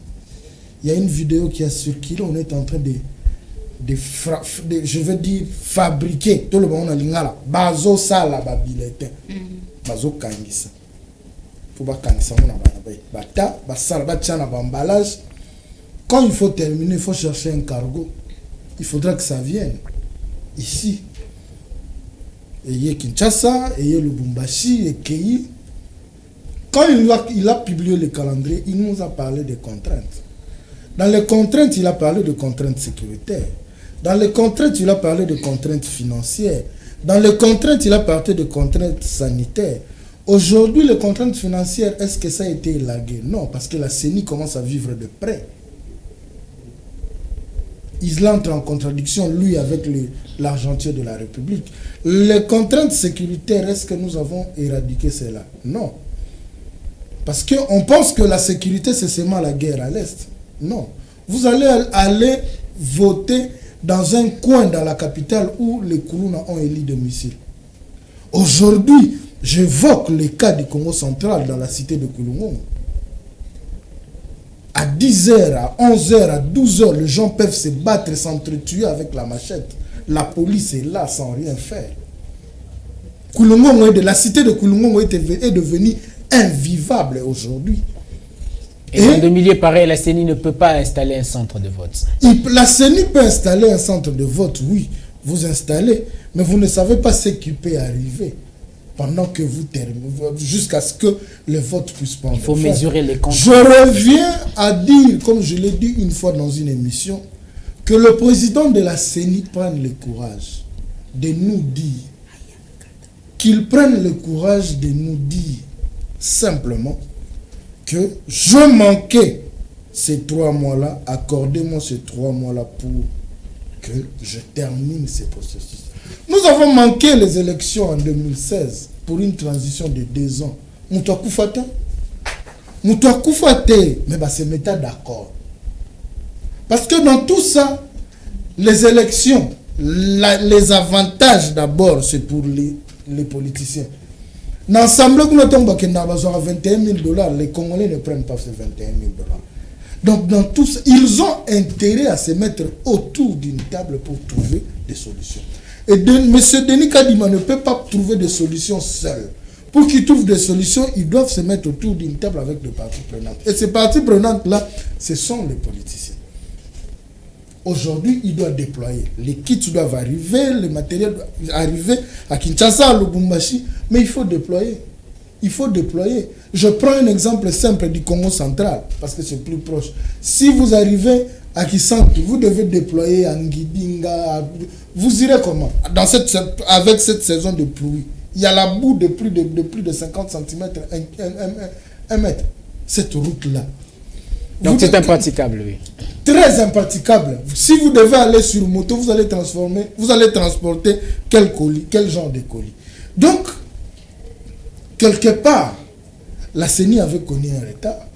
Il y a une vidéo qui a circulé, on est en train de je veux dire, fabriquer. Tout le monde a l'ingala. Bazo sala babiletin. Bazo kangisa. Faut pas kangisa mon abanabai. Bata, basala, batchana bamballage. Quand il faut terminer, il faut chercher un cargo. Il faudra que ça vienne ici. Et Kinshasa, et Lubumbashi, et Kei. Quand il a publié le calendrier, il nous a parlé des contraintes. Dans les contraintes, il a parlé de contraintes sécuritaires. Dans les contraintes, il a parlé de contraintes financières. Dans les contraintes, il a parlé de contraintes sanitaires. Aujourd'hui, les contraintes financières, est-ce que ça a été élagué? Non, parce que la CENI commence à vivre de près. Il entre en contradiction, lui, avec l'argentier de la République. Les contraintes sécuritaires, est-ce que nous avons éradiqué cela? Non. Parce qu'on pense que la sécurité, c'est seulement la guerre à l'Est. Non. Vous allez aller voter dans un coin dans la capitale où les Koulouna ont élu domicile. Aujourd'hui, j'évoque le cas du Congo central dans la cité de Kouloungon. À 10h, à 11h, à 12h, les gens peuvent se battre, s'entretuer avec la machette. La police est là sans rien faire. Kouloungon, la cité de Kouloungon est devenue invivable aujourd'hui. Et dans des milieux pareils, la CENI ne peut pas installer un centre de vote. La CENI peut installer un centre de vote, oui. Vous installez, mais vous ne savez pas ce qui peut arriver pendant que vous terminez, jusqu'à ce que le vote puisse prendre. Il faut mesurer les comptes. Je reviens à dire, comme je l'ai dit une fois dans une émission, que le président de la CENI prenne le courage de nous dire qu'ils prennent le courage de nous dire simplement que je manquais ces 3 mois-là, accordez-moi ces 3 mois-là pour que je termine ces processus. Nous avons manqué les élections en 2016 pour une transition de 2 ans. Moutoua Koufate, mais c'est méta d'accord. Parce que dans tout ça, les élections, les avantages d'abord, c'est pour les politiciens. Dans l'ensemble, nous avons besoin de 21 000 $. Les Congolais ne prennent pas ces 21 000 $. Donc, dans tout ça, ils ont intérêt à se mettre autour d'une table pour trouver des solutions. Et M. Denis Kadima ne peut pas trouver des solutions seul. Pour qu'ils trouvent des solutions, ils doivent se mettre autour d'une table avec des parties prenantes. Et ces parties prenantes-là, ce sont les politiciens. Aujourd'hui, il doit déployer. Les kits doivent arriver, les matériels doivent arriver à Kinshasa, à Lubumbashi, mais il faut déployer. Il faut déployer. Je prends un exemple simple du Congo central, parce que c'est plus proche. Si vous arrivez à Kisantu, vous devez déployer à Ngidinga. Vous irez comment? Avec cette saison de pluie, il y a la boue de plus de 50 cm, 1 mètre. Cette route-là. Donc c'est impraticable, oui. Très impraticable. Si vous devez aller sur moto, vous allez transporter quel colis, quel genre de colis. Donc, quelque part, la CENI avait connu un retard.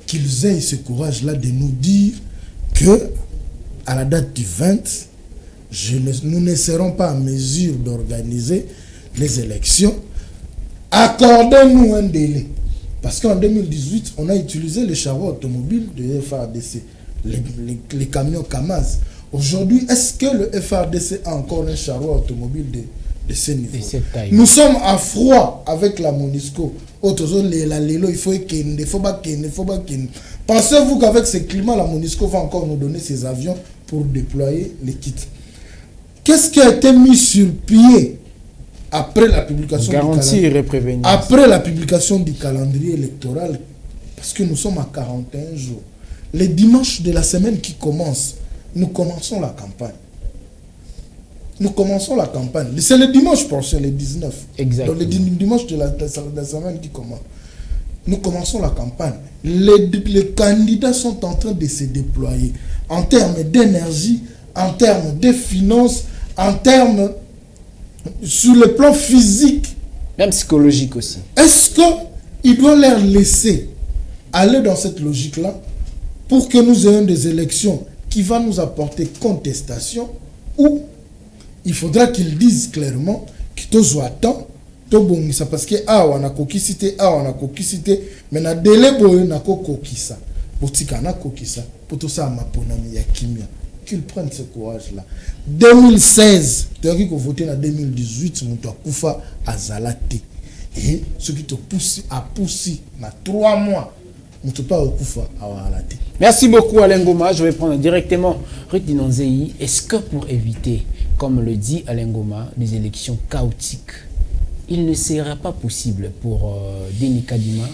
Qu'ils aient ce courage-là de nous dire que, à la date du 20, nous ne serons pas en mesure d'organiser les élections. Accordez-nous un délai. Parce qu'en 2018, on a utilisé les chariots automobiles de FARDC, les camions Kamaz. Aujourd'hui, est-ce que le FARDC a encore un chariot automobile de ce niveau? Nous sommes à froid avec la MONUSCO. Il faut qu'il Pensez-vous qu'avec ce climat, la MONUSCO va encore nous donner ses avions pour déployer les kits? Qu'est-ce qui a été mis sur pied après la publication du calendrier électoral? Parce que nous sommes à 41 jours. Les dimanches de la semaine qui commencent, nous commençons la campagne. C'est le dimanche prochain, le 19. Exactement. Donc le dimanche de la semaine qui commence. Nous commençons la campagne. Les candidats sont en train de se déployer en termes d'énergie, en termes de finances, en termes sur le plan physique. Même psychologique aussi. Est-ce qu'il doit leur laisser aller dans cette logique-là pour que nous ayons des élections qui vont nous apporter contestation, ou il faudra qu'ils disent clairement que tout attend, parce que on a coquissité, mais na délai on a coquissa, pour tout ça maponami ya kimia. Qu'ils prennent ce courage-là. 2016, tu as dit qu'on votait en 2018, on a koufa azalate. Et ce qui te pousse à pousser, dans 3 mois, on ne peut pas koufa azalate. Merci beaucoup Alain Goma. Je vais prendre directement Ruth Dinonzei. Est-ce que pour éviter, comme le dit Alain Goma, des élections chaotiques, il ne sera pas possible pour Denis Kadima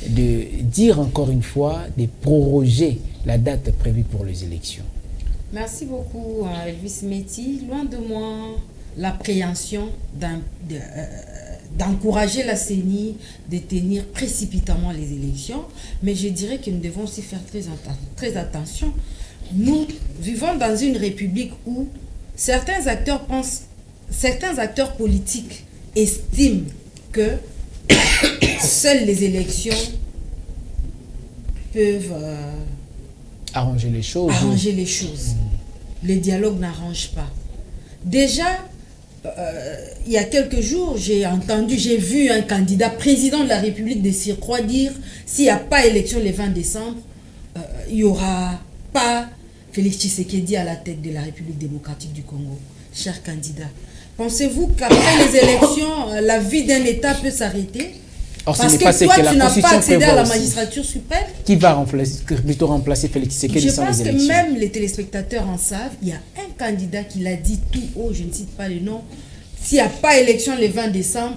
de dire encore une fois, de proroger la date prévue pour les élections? Merci beaucoup, Elvis Meti. Loin de moi l'appréhension d'encourager la CENI de tenir précipitamment les élections, mais je dirais que nous devons aussi faire très attention. Nous vivons dans une république où certains acteurs politiques estiment que seules les élections peuvent arranger les choses. Les dialogues n'arrangent pas. Déjà, il y a quelques jours, j'ai vu un candidat président de la République de Surcroît dire s'il n'y a pas élection le 20 décembre, il n'y aura pas Félix Tshisekedi à la tête de la République démocratique du Congo. Cher candidat, pensez-vous qu'après les élections, la vie d'un État peut s'arrêter? Or, parce que toi, tu n'as pas accédé à la magistrature suprême. Qui va plutôt remplacer Félix Tshisekedi? Je pense que même les téléspectateurs en savent. Il y a un candidat qui l'a dit tout haut, je ne cite pas le nom. S'il n'y a pas élection le 20 décembre,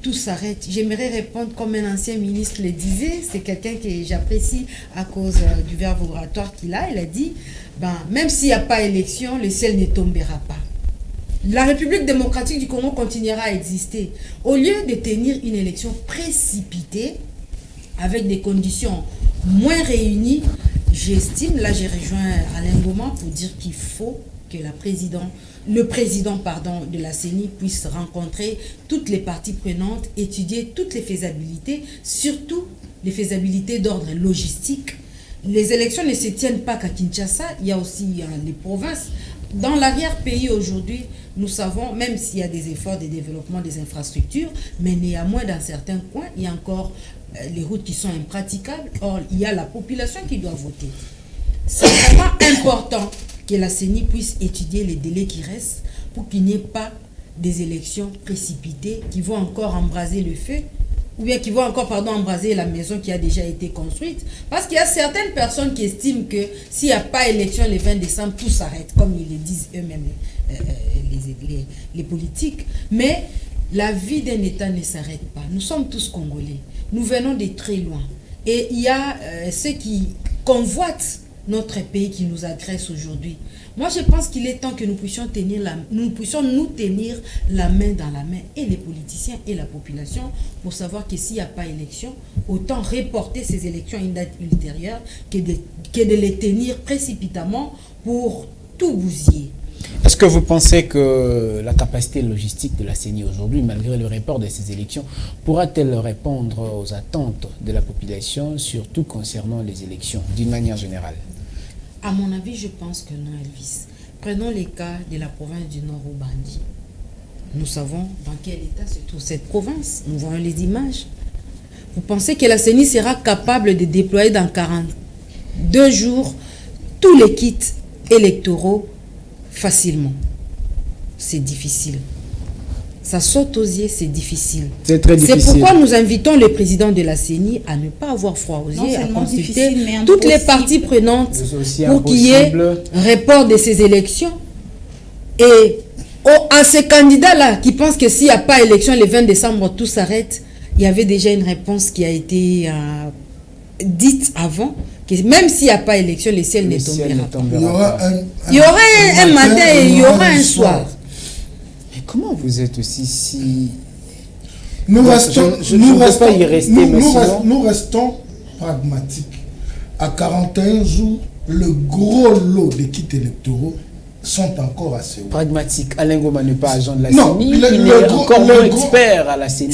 tout s'arrête. J'aimerais répondre comme un ancien ministre le disait. C'est quelqu'un que j'apprécie à cause du verbe oratoire qu'il a. Il a dit, même s'il n'y a pas élection, le ciel ne tombera pas. la République démocratique du Congo continuera à exister. Au lieu de tenir une élection précipitée, avec des conditions moins réunies, j'estime, là j'ai rejoint Alain Goma pour dire qu'il faut que le président de la CENI puisse rencontrer toutes les parties prenantes, étudier toutes les faisabilités, surtout les faisabilités d'ordre logistique. Les élections ne se tiennent pas qu'à Kinshasa, il y a aussi les provinces. Dans l'arrière-pays aujourd'hui, nous savons, même s'il y a des efforts de développement des infrastructures, mais néanmoins dans certains coins, il y a encore les routes qui sont impraticables. Or, il y a la population qui doit voter. C'est vraiment important que la CENI puisse étudier les délais qui restent pour qu'il n'y ait pas des élections précipitées qui vont encore embraser le feu, ou bien qui vont encore, embraser la maison qui a déjà été construite. Parce qu'il y a certaines personnes qui estiment que s'il n'y a pas élection le 20 décembre, tout s'arrête, comme ils le disent eux-mêmes, les politiques. Mais la vie d'un État ne s'arrête pas. Nous sommes tous Congolais. Nous venons de très loin. Et il y a ceux qui convoitent notre pays qui nous agresse aujourd'hui. Moi, je pense qu'il est temps que nous puissions nous tenir la main dans la main, et les politiciens et la population, pour savoir que s'il n'y a pas élection, autant reporter ces élections à une date ultérieure que de les tenir précipitamment pour tout bousiller. Est-ce que vous pensez que la capacité logistique de la CENI aujourd'hui, malgré le report de ces élections, pourra-t-elle répondre aux attentes de la population, surtout concernant les élections, d'une manière générale? À mon avis, je pense que non, Elvis. Prenons les cas de la province du Nord Ubangui. Nous savons dans quel état se trouve cette province. Nous voyons les images. Vous pensez que la CENI sera capable de déployer dans 42 jours tous les kits électoraux facilement? C'est difficile. Ça saute aux yeux, c'est difficile. C'est très difficile. C'est pourquoi nous invitons le président de la CENI à ne pas avoir froid aux yeux, à consulter toutes les parties prenantes pour qu'il y ait report de ces élections. Et à ces candidats-là qui pensent que s'il n'y a pas élection le 20 décembre, tout s'arrête, il y avait déjà une réponse qui a été dite avant, que même s'il n'y a pas élection, le ciel ne tombera pas. Il y aura un matin et il y aura un soir. Mais comment vous êtes aussi si... Nous restons pragmatiques. À 41 jours, le gros lot de kits électoraux sont encore assez hauts. Pragmatique. Alain Goma n'est pas agent de la CENI, il est encore expert à la CENI.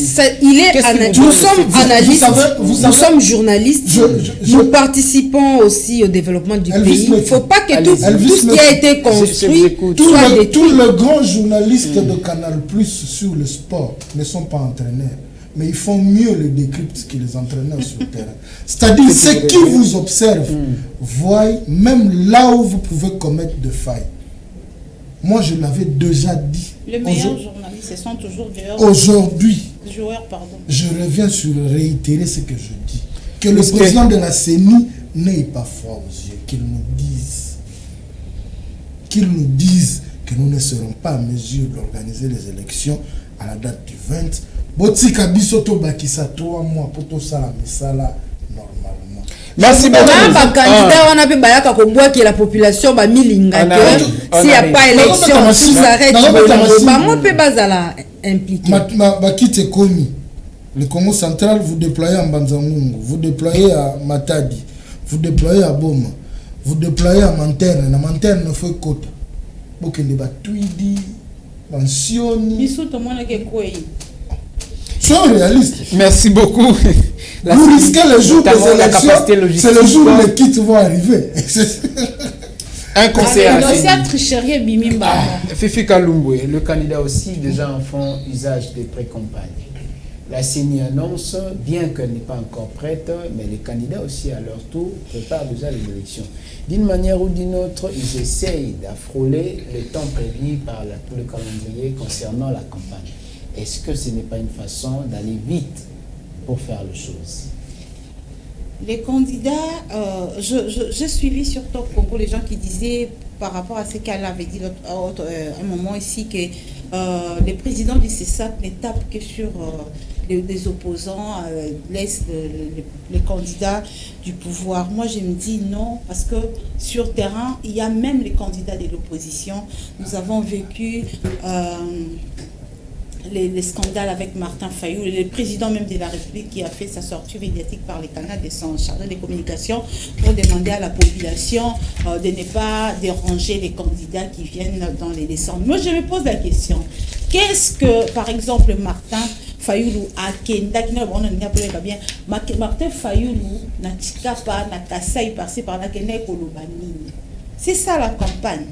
Nous sommes analystes, nous sommes journalistes, nous participons aussi au développement du pays. Il ne faut pas que tout ce qui a été construit soit détruit. Tous les grands journalistes de Canal Plus sur le sport ne sont pas entraîneurs, mais ils font mieux le décrypte que les entraîneurs sur le terrain. C'est-à-dire, ceux qui vous observent voient même là où vous pouvez commettre des failles. Moi, je l'avais déjà dit. Les meilleurs journalistes sont toujours joueurs. Aujourd'hui, je reviens sur réitérer ce que je dis. Que le président de la CENI n'ait pas froid aux yeux. Qu'il nous dise que nous ne serons pas en mesure d'organiser les élections à la date du 20. Botika bisoto bakisa 3 mois pour tout ça, normalement. Merci beaucoup. La population va s'il n'y a pas élection, tout s'arrête. Le Congo central, vous déployez à Mbanzangungu, vous déployez à Matadi, vous déployez à Boma, vous déployez à Manterne. La Manterne ne fait qu'autre. Pour ne pas tout dire, pensioni. Soyons réalistes. Merci beaucoup. Vous risquez le jour des élections, c'est le jour où les kits vont arriver. Un conseil à la CENI. Fifi Kalumbwe, le candidat aussi déjà en font usage des pré-campagnes. La CENI annonce, bien qu'elle n'est pas encore prête, mais les candidats aussi à leur tour préparent déjà les élections. D'une manière ou d'une autre, ils essayent d'affroler le temps prévu par le calendrier concernant la campagne. Est-ce que ce n'est pas une façon d'aller vite pour faire les choses? Les candidats, j'ai suivi sur Top Congo les gens qui disaient par rapport à ce qu'elle avait dit à un moment ici que les présidents du CESAC ne tapent que sur des opposants, les candidats du pouvoir. Moi, je me dis non, parce que sur terrain, il y a même les candidats de l'opposition. Nous avons vécu les scandales avec Martin Fayou, le président même de la République qui a fait sa sortie médiatique par les canaux de son chargé des communications pour demander à la population de ne pas déranger les candidats qui viennent dans les descentes. Moi, je me pose la question, qu'est-ce que, par exemple, Martin Fayulu a Kenda, Martin Fayulu n'a pas, n'a Kassai passé par la Kenda Kolobani. C'est ça la campagne.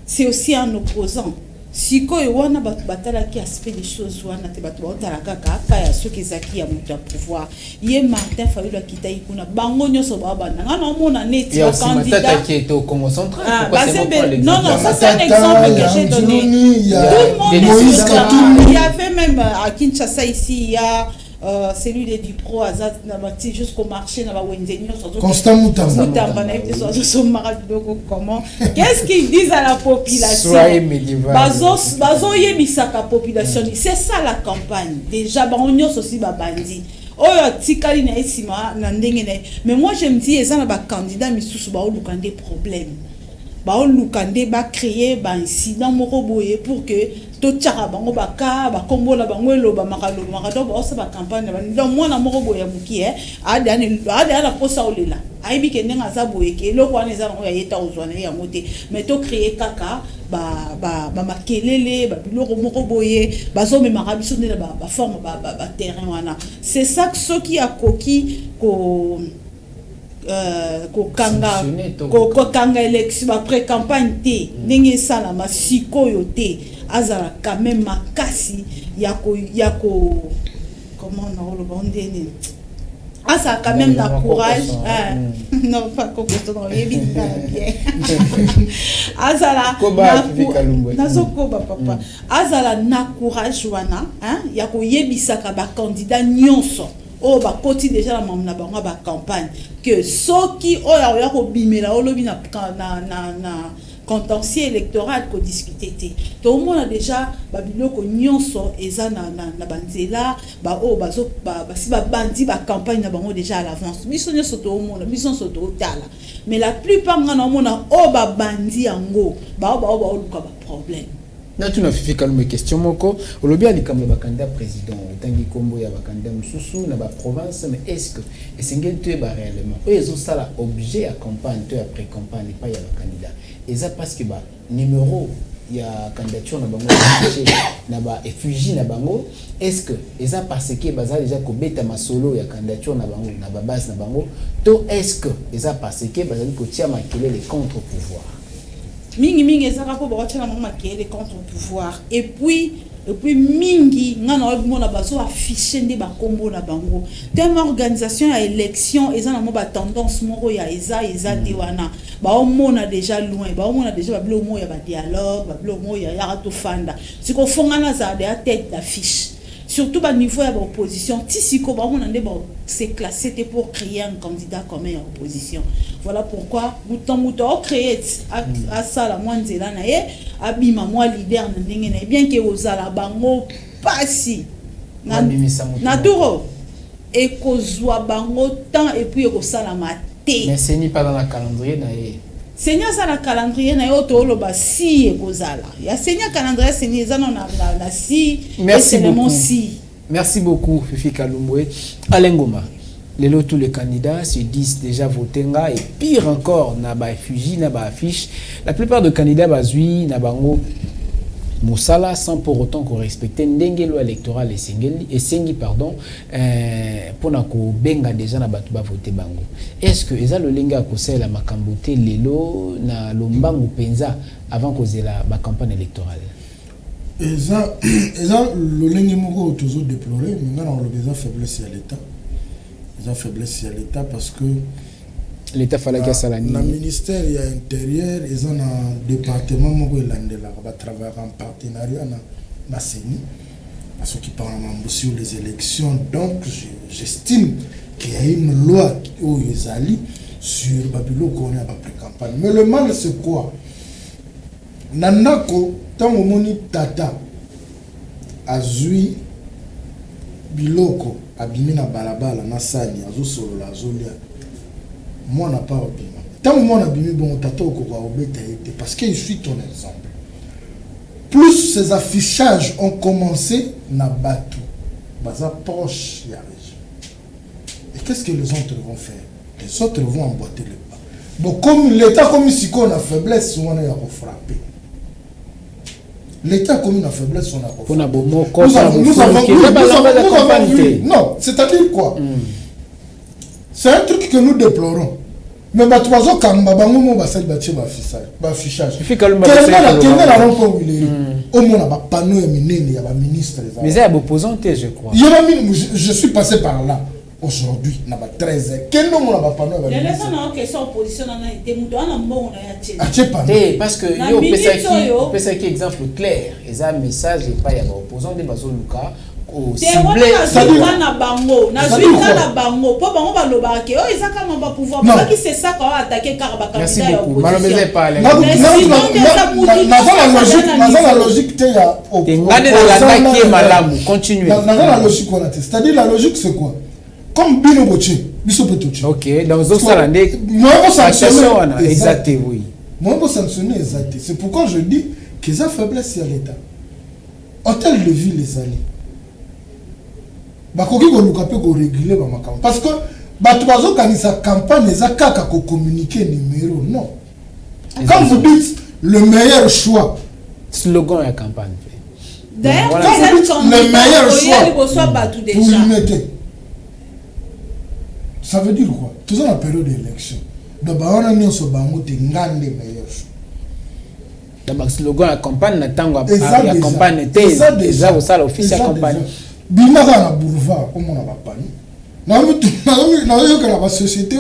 C'est aussi un opposant. Si ko wana batala qui aspect des choses wana te batu batala kaka kaya ceux qui zaki ya mutu pouvoir ye Martin Fayulu akita ikuna bango nyoso baba na na mona neti ya candidat qui est au Congo central. Pourquoi c'est pas l'exemple? Non, ça c'est un exemple que j'ai donné. Tout le monde il y avait même à Kinshasa ici il y a celui de Dupro Azat Nabati jusqu'au marché na Wenzenio Constant Moutamba. Comment qu'est-ce qu'ils disent à la population? Bazo yebisaka population. C'est ça la campagne. Déjà banyo aussi babandi. Oyo tikali na esima na ndenge na. Mais moi je me dis ezana ba candidat misusu ba olukande problème. Ba olukande ba créer ba incident moko boye pour que to tchara bango baka ba kombola bango eloba makalo makato ba osa ba campagne ba mwana moko boya muki ada la posa olela aibi ke ndenga za boye ke eloko wana eza bango ya yeta ozwana ya mote mais to créer kaka ba makelele ba biloko moko boye bazo me marabiso ndela ba forme ba terrain wana. C'est ça que ceux qui a koki ko kanga élection après campagne té ndenge sala masiko yote azala quand même makasi yako comment on le bondene asa quand même la courage non pas comme ça dans les bien azala nazo koba papa azala na courage wana yako yebisaka ba candidat nyonso o ba koti déjà la mamna bango ba campagne que soki oya ko bimela olobi na contentieux électoral ko discuter té to mo na déjà ba biloko nyonso eza na banzela ba o bazo ba si ba bandi ba campagne na bango déjà à l'avance biso nyonso to mo na biso nyonso to tala mais la plupart ngana mo na o ba bandi yango ba luka ba problème. Na tu na fifi kalme question moko olobi ali comme le candidat président tangi kombo ya ba candidat mususu na ba province mais est-ce que esengeli tu ba réellement ezo sala objet à campagne tu après campagne pas ya ba candidat eza parce que ba numéro ya candidature na bango na ba effugie na bango est-ce que eza parce que baza déjà ko beta masolo ya candidature na bango na ba base na bango to est-ce que eza parce que baza ko tia makele les contre pouvoir mingi ezaka po ba tia na makele contre pouvoir et puis mingi ngana mona bazo afficher nde ba kombo na bango telle organisation ya élection ezana mo ba tendance moko ya eza de wana ba omona déjà loin ba omona déjà ba bilo mo ya ba dialogue ba bilo mo ya rato fanda siko fongana za de tête d'affiche surtout ba niveau ya ba opposition tisiko ba omona nde ba c'est classé pour créer un candidat comme une opposition. Voilà pourquoi muto créer à ça la moindre na ye abima moi leader na ndenge na bien que ozala bango pasi na turo et kozwa bango temps et puis ko sala maté mais c'est ni pas dans la calendrier na ye Seigneur ça la calendrier na yo to loba si e kozala ya Seigneur calendrier Seigneur za na si merci beaucoup si. Merci beaucoup Fifi Kalumbwe. Alain Ngoma, tous les candidats se disent déjà votenga et pire encore na ba effugie na ba affiche. La plupart des candidats bazui na bango Moussala sans pour autant qu'on respecte ndenge loi électorale et sengi pardon pour na ko benga déjà na batu ba voter bango. Est-ce que eza le lenga ko sala makambote lelo na lombangu penza avant que la ba campagne électorale? Eza le lengi moko toujours déplorer mais on a besoin faiblesse à l'état. Ils ont faiblesse à l'état parce que l'état fallait que ça la le ministère y a intérieur ils ont un département moko elandela va travailler en partenariat na CENI à ceux qui parlent sur les élections donc j'estime qu'il y a une loi où ils allient sur babilo qu'on a après campagne mais le mal c'est quoi Nanako tant moni tata azui biloko abimi na balabala na sani azosolola azolia moi n'a pas obima tant moi na bimi bon tata okoko obeta été parce que je suis ton exemple. Plus ces affichages ont commencé na batu baza proche ya région. Et qu'est-ce que les autres vont faire? Les autres vont emboîter le pas. Bon, comme l'État comme si on a faiblesse, on a frappé. L'État comme une faiblesse, on a frappé. Nous avons vu. Non, c'est-à-dire quoi? C'est un truc que nous déplorons. Mais bah tu vois quand babango ba sali ba affichage. Quel est la raison pour il est? Au moins ba panneau ya minene ya ba ministre. Mais ça opposant je crois. Je suis passé par là. Aujourd'hui, na ba 13 ans. Quel nom on a pas panneau ba? Les gens ont question opposition na été muto na mbongo na ya tché. Parce que yo pesa qui exemple clair, et un message et pas ya ba opposant de bazo luka. Ciblé na bango na bango po bango ba lobaki o ezaka mamba pouvoir parce que c'est ça qu'on va attaquer car ba candidat ya la logique te ya la logique c'est-à-dire la logique c'est quoi comme bino boche biso petoche OK dans zo salande moi sanctionner exact oui moi sanctionner exact c'est pourquoi je dis que ça faiblesse à l'état hôtel de ville les années bakoki koluka pe ko réguler ba makamba parce que bato bazo kanisa campagne za kaka ko communiquer numéro non quand vous dites le meilleur choix slogan ya campagne d'ailleurs le meilleur choix pour y mettre ça veut dire quoi toujours la période d'élection donc ba on a mis so bango te ngande meilleur choix dans slogan ya campagne na tango ya campagne te déjà au salle officielle campagne bimaka na boulevard omona bapani na yoka la société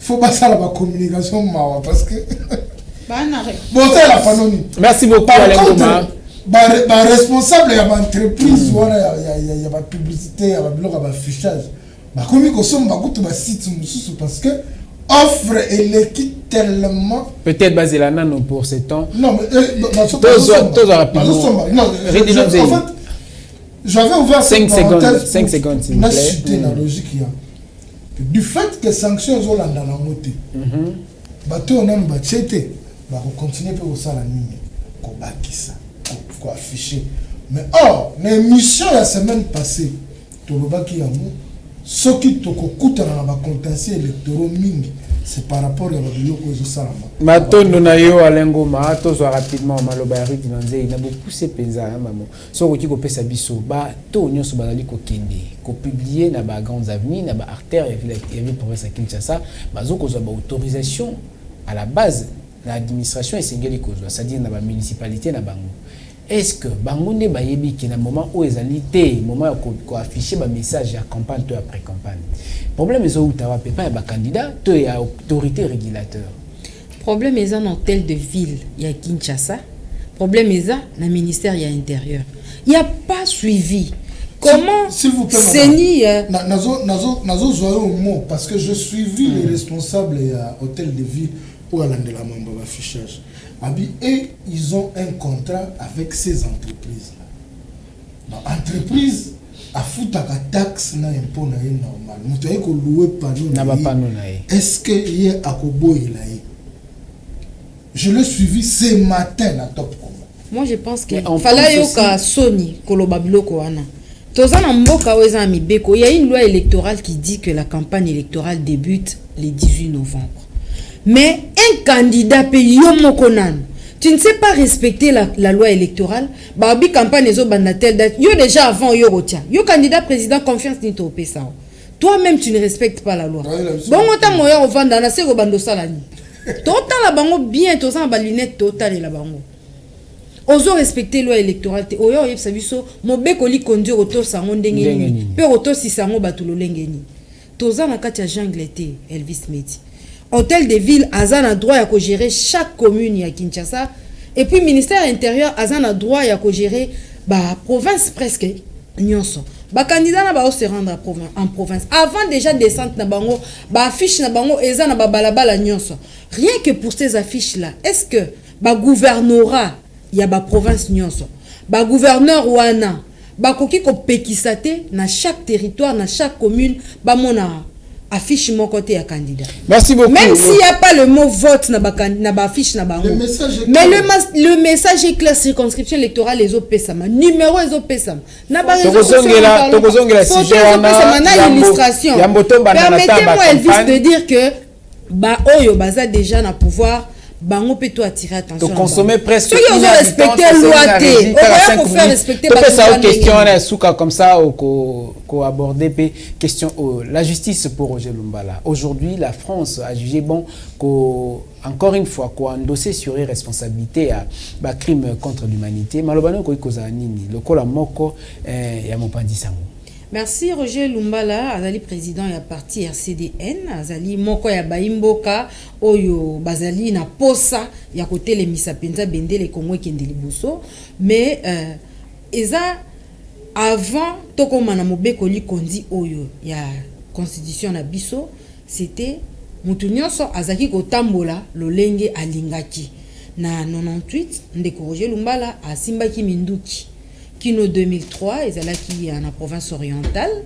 faut passer la communication mawa parce que bon c'est la panoni. Merci beaucoup Alengoma. Ba responsable ya entreprise wana ya ba publicité ya ba blog ba affichage ba komi ko somba kutu ba site mususu parce que offre elle est tellement peut-être basé là non pour ce temps. Non mais tous rapidement. En fait j'avais ouvert 5 secondes s'il vous plaît. La logique du fait que sanctions sont là dans la montée. Bateau on a une bachete, va continuer pour ça la nuit, qu'on bâtisse, qu'on afficher. Mais or l'émission la semaine passée, tout le bas qui a mou, ce qui te coûte dans la contentieux électoraux mingi. C'est par rapport à la vidéo que je salama. Matondo na yo Alengoma to zo rapidement maloba ya ridi nanze na beaucoup se penza maman. So ko kiko pesa biso ba to nyonso bazali ko kende ko publier na ba grandes avenues na ba artères et ville province à Kinshasa bazo ko zo ba autorisation à la base l'administration esengeli ko zo c'est-à-dire na ba municipalité na bango. Est-ce que bango ne ba yebi ki na moment où ezali té moment ko afficher ba message à campagne to après campagne. Problème est où tu as pas un candidat, tu as autorité régulateur. Problème est dans hôtel de ville, il y a Kinshasa. Problème est dans le ministère il y a intérieur. Il n'y a pas suivi. Comment s'il vous plaît nazo zoyo mot parce que je suivi les responsables à hôtel de ville pour aller de la membre affichage. Et ils ont un contrat avec ces entreprises là. Entreprise a foutu la taxe na impôt na normal. Mutu ay ko louer panneau na est-ce que hier a ko boyela yi? Je l'ai suivi ce matin à Top Congo. Moi je pense que fallait yoka Sony koloba biloko wana. Tozana mboka weza mibeko, il y a une loi électorale qui dit que la campagne électorale débute le 18 novembre. Mais un candidat paye yomokonan. Tu ne sais pas respecter la loi électorale. Babi campagne ezo banda telle date. Yo déjà avant yo rotia. Yo candidat président confiance ni to pesa. Toi-même tu ne respectes pas la loi. Bon autant moya ovanda na se go bando salani. Total la bango bien toza ba lunette total la bango. Ozo respecter loi électorale te oyo yebsa biso mobeko li conduire auto sango ndenge ni. Pe auto si sango batulo lengeni. Toza na kati ya jungle te Elvis Meti. Hôtel de ville azan a droit à gérer chaque commune à Kinshasa et puis ministère intérieur azan a droit à gérer ba province presque nyonso ba candidat na ba se rendre en province avant déjà descendre na bango ba affiche na bango eza na ba balabala nyonso rien que pour ces affiches là est-ce que ba gouvernorat ya ba province nyonso ba gouverneur wana bakoki ko pekisate na chaque territoire, na chaque commune, ba mona affiche mon côté à candidat. Merci beaucoup. Même s'il n'y a pas le mot vote na ba affiche na bango. Mais le message est clair, circonscription électorale les autres pesama, numéro les autres pesama. Na ba tozongela sujet na illustration. Permettez-moi Elvis de dire que ba oyo baza déjà na pouvoir bango peut tout attirer attention. To consommer presque. Ceux qui ont respecté loi T, on va faire respecter la loi. Question on a souka comme ça ko aborder question la justice pour Roger Lumbala. Aujourd'hui, la France a jugé bon encore une fois ko endosser sur les responsabilités à ba crime contre l'humanité. Malobano ko ikoza nini lokola moko ya mopandi sango. Merci Roger Lumbala, azali président ya parti RCDN, azali moko ya baimboka oyo bazali na posa ya côté les misapenza bendele Congo kende liboso, mais eza avant tokoma na mobeko likondi oyo ya constitution na biso, c'était mutu nyonso azaki kotambola lolenge alingaki na 98 ndeko Roger Lumbala asimbaki minduki kino 2003 ezalaki na province orientale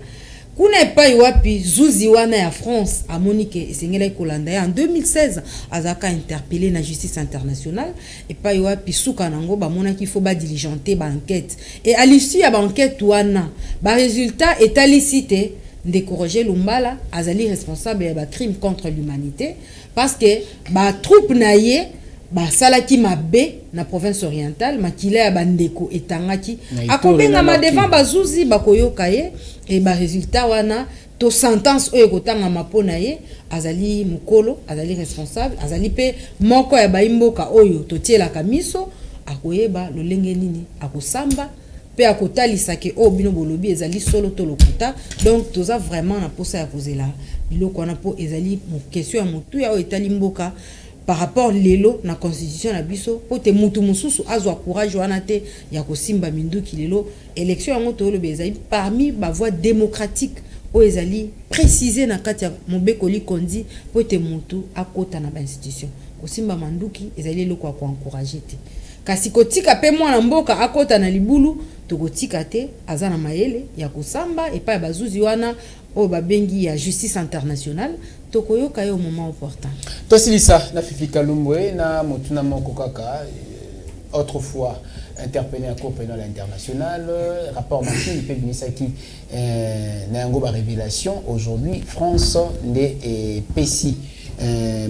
kuna epai wapi zuzi wana ya France a Monique esengela kolanda en 2016 azaka interpellé na justice internationale epai wapi suka nango bamona qu'il faut ba diligenter ba enquête et à l'issue ya ba enquête wana ba résultat étalicité ndeko Roger Lumbala azali responsable ya ba crime contre l'humanité parce que ba troupe naie ba salaki mabe na province orientale makila ya bandeko etangaki akobenga ma devant bazuzi bakoyoka ye et ba résultat wana to sentence oyo kotanga mapona ye azali mukolo azali responsable azali pe moko ya baimboka oyo totiela kamiso akoyeba lolenge nini akosamba pe akotalisa ke o bino bolobi ezali solo to lokuta donc toza vraiment na posa ya kozela biloko wana po ezali mo question ya mutu ya o etali mboka par rapport lelo na constitution na biso pote mutu mususu azwa courage wana te ya kosimba minduki lelo élection yango to lobe ezali parmi ba voix démocratique o ezali préciser na kati ya mobeko likondi pote mutu akota na ba institution kosimba manduki ezali loko ko encourager te kasi kotika pe mwana mboka akota na libulu to kotika te azana mayele ya kosamba et pa bazuzi wana o babengi ya justice internationale tokoyoka yo moment opportun. Tosilisa na Fifi Kalumbwe na motuna moko kaka autrefois interpellé à Cour pénale internationale rapport machine peut venir ça qui na yango ba révélation aujourd'hui France ne pesi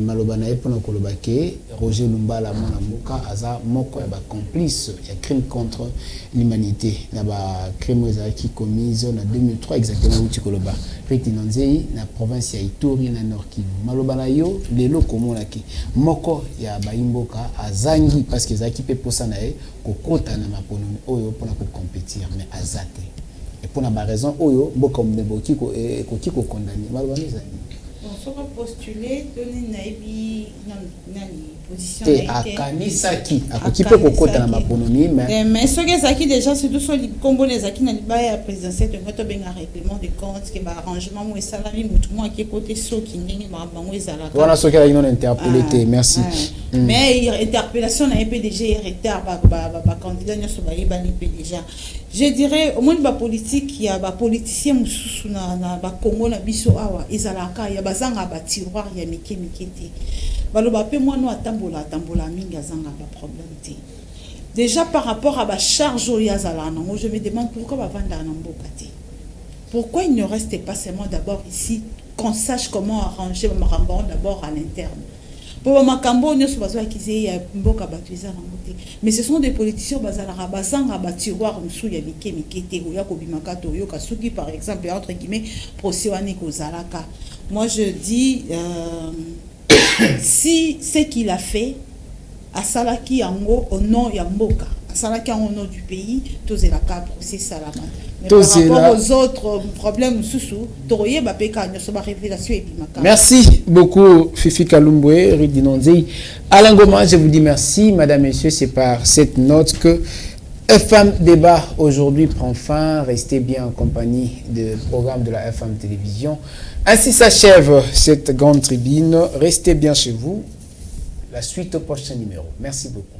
malobana epona kolobake Roger Lumbala mona mboka aza moko ya ba complice ya crime contre l'humanité na ba crime qui commis en 2003 exactement où tu koloba Ritinonzei na province ya Ituri na Nord Kivu malobana yo lelo komona ki moko ya ba imboka azangi parce que zaki pe posa na e kokota na mapono oyo pona ko compétir mais azate et pour na raison oyo mboka mbeboki ko ko condamner malobana zani on va postuler donner naibi nani position te akanisaki akokipe kokota na maponomi mais ce que zaki déjà surtout sur les combos zaki na libaya présidentielle de moto benga règlement de compte que ba arrangement mo salami mutu mo ki côté soki ndenge ba bango ezala wana soki la non interpellé te merci mais interpellation na PDG retard ba candidat nyoso ba yebani déjà je dirais au moins ba politique ya ba politicien mususu na ba Congo na biso awa ezalaka ya bazanga ba tiroir ya mike te baloba pe moi no atambola mingi azanga ba problème te déjà par rapport à ba charge ya zala non je me demande pourquoi ba vanda na mboka te pourquoi il ne reste pas seulement d'abord ici qu'on sache comment arranger ba makambo d'abord à l'interne pour makambo nyoso bazwa kize ya mboka batuiza na mbote mais ce sont des politiciens bazala bazanga ba tiroir musu ya mike te ya kobimaka to yo kasuki par exemple entre guillemets procès wana kozalaka moi je dis si ce qu'il a fait à Salaki Yango au nom Yamboka, à Salaki au nom du pays, tous les cas procès salama. Mais par rapport aux autres problèmes sous Toroye Bapeka ne soit révélation et bimaka. Merci beaucoup Fifi Kalumbwe, Ridinonzei. Alain Goma, je vous dis merci, madame, messieurs, c'est par cette note que FM Débat aujourd'hui prend fin. Restez bien en compagnie du programme de la FM Télévision. Ainsi s'achève cette grande tribune. Restez bien chez vous. La suite au prochain numéro. Merci beaucoup.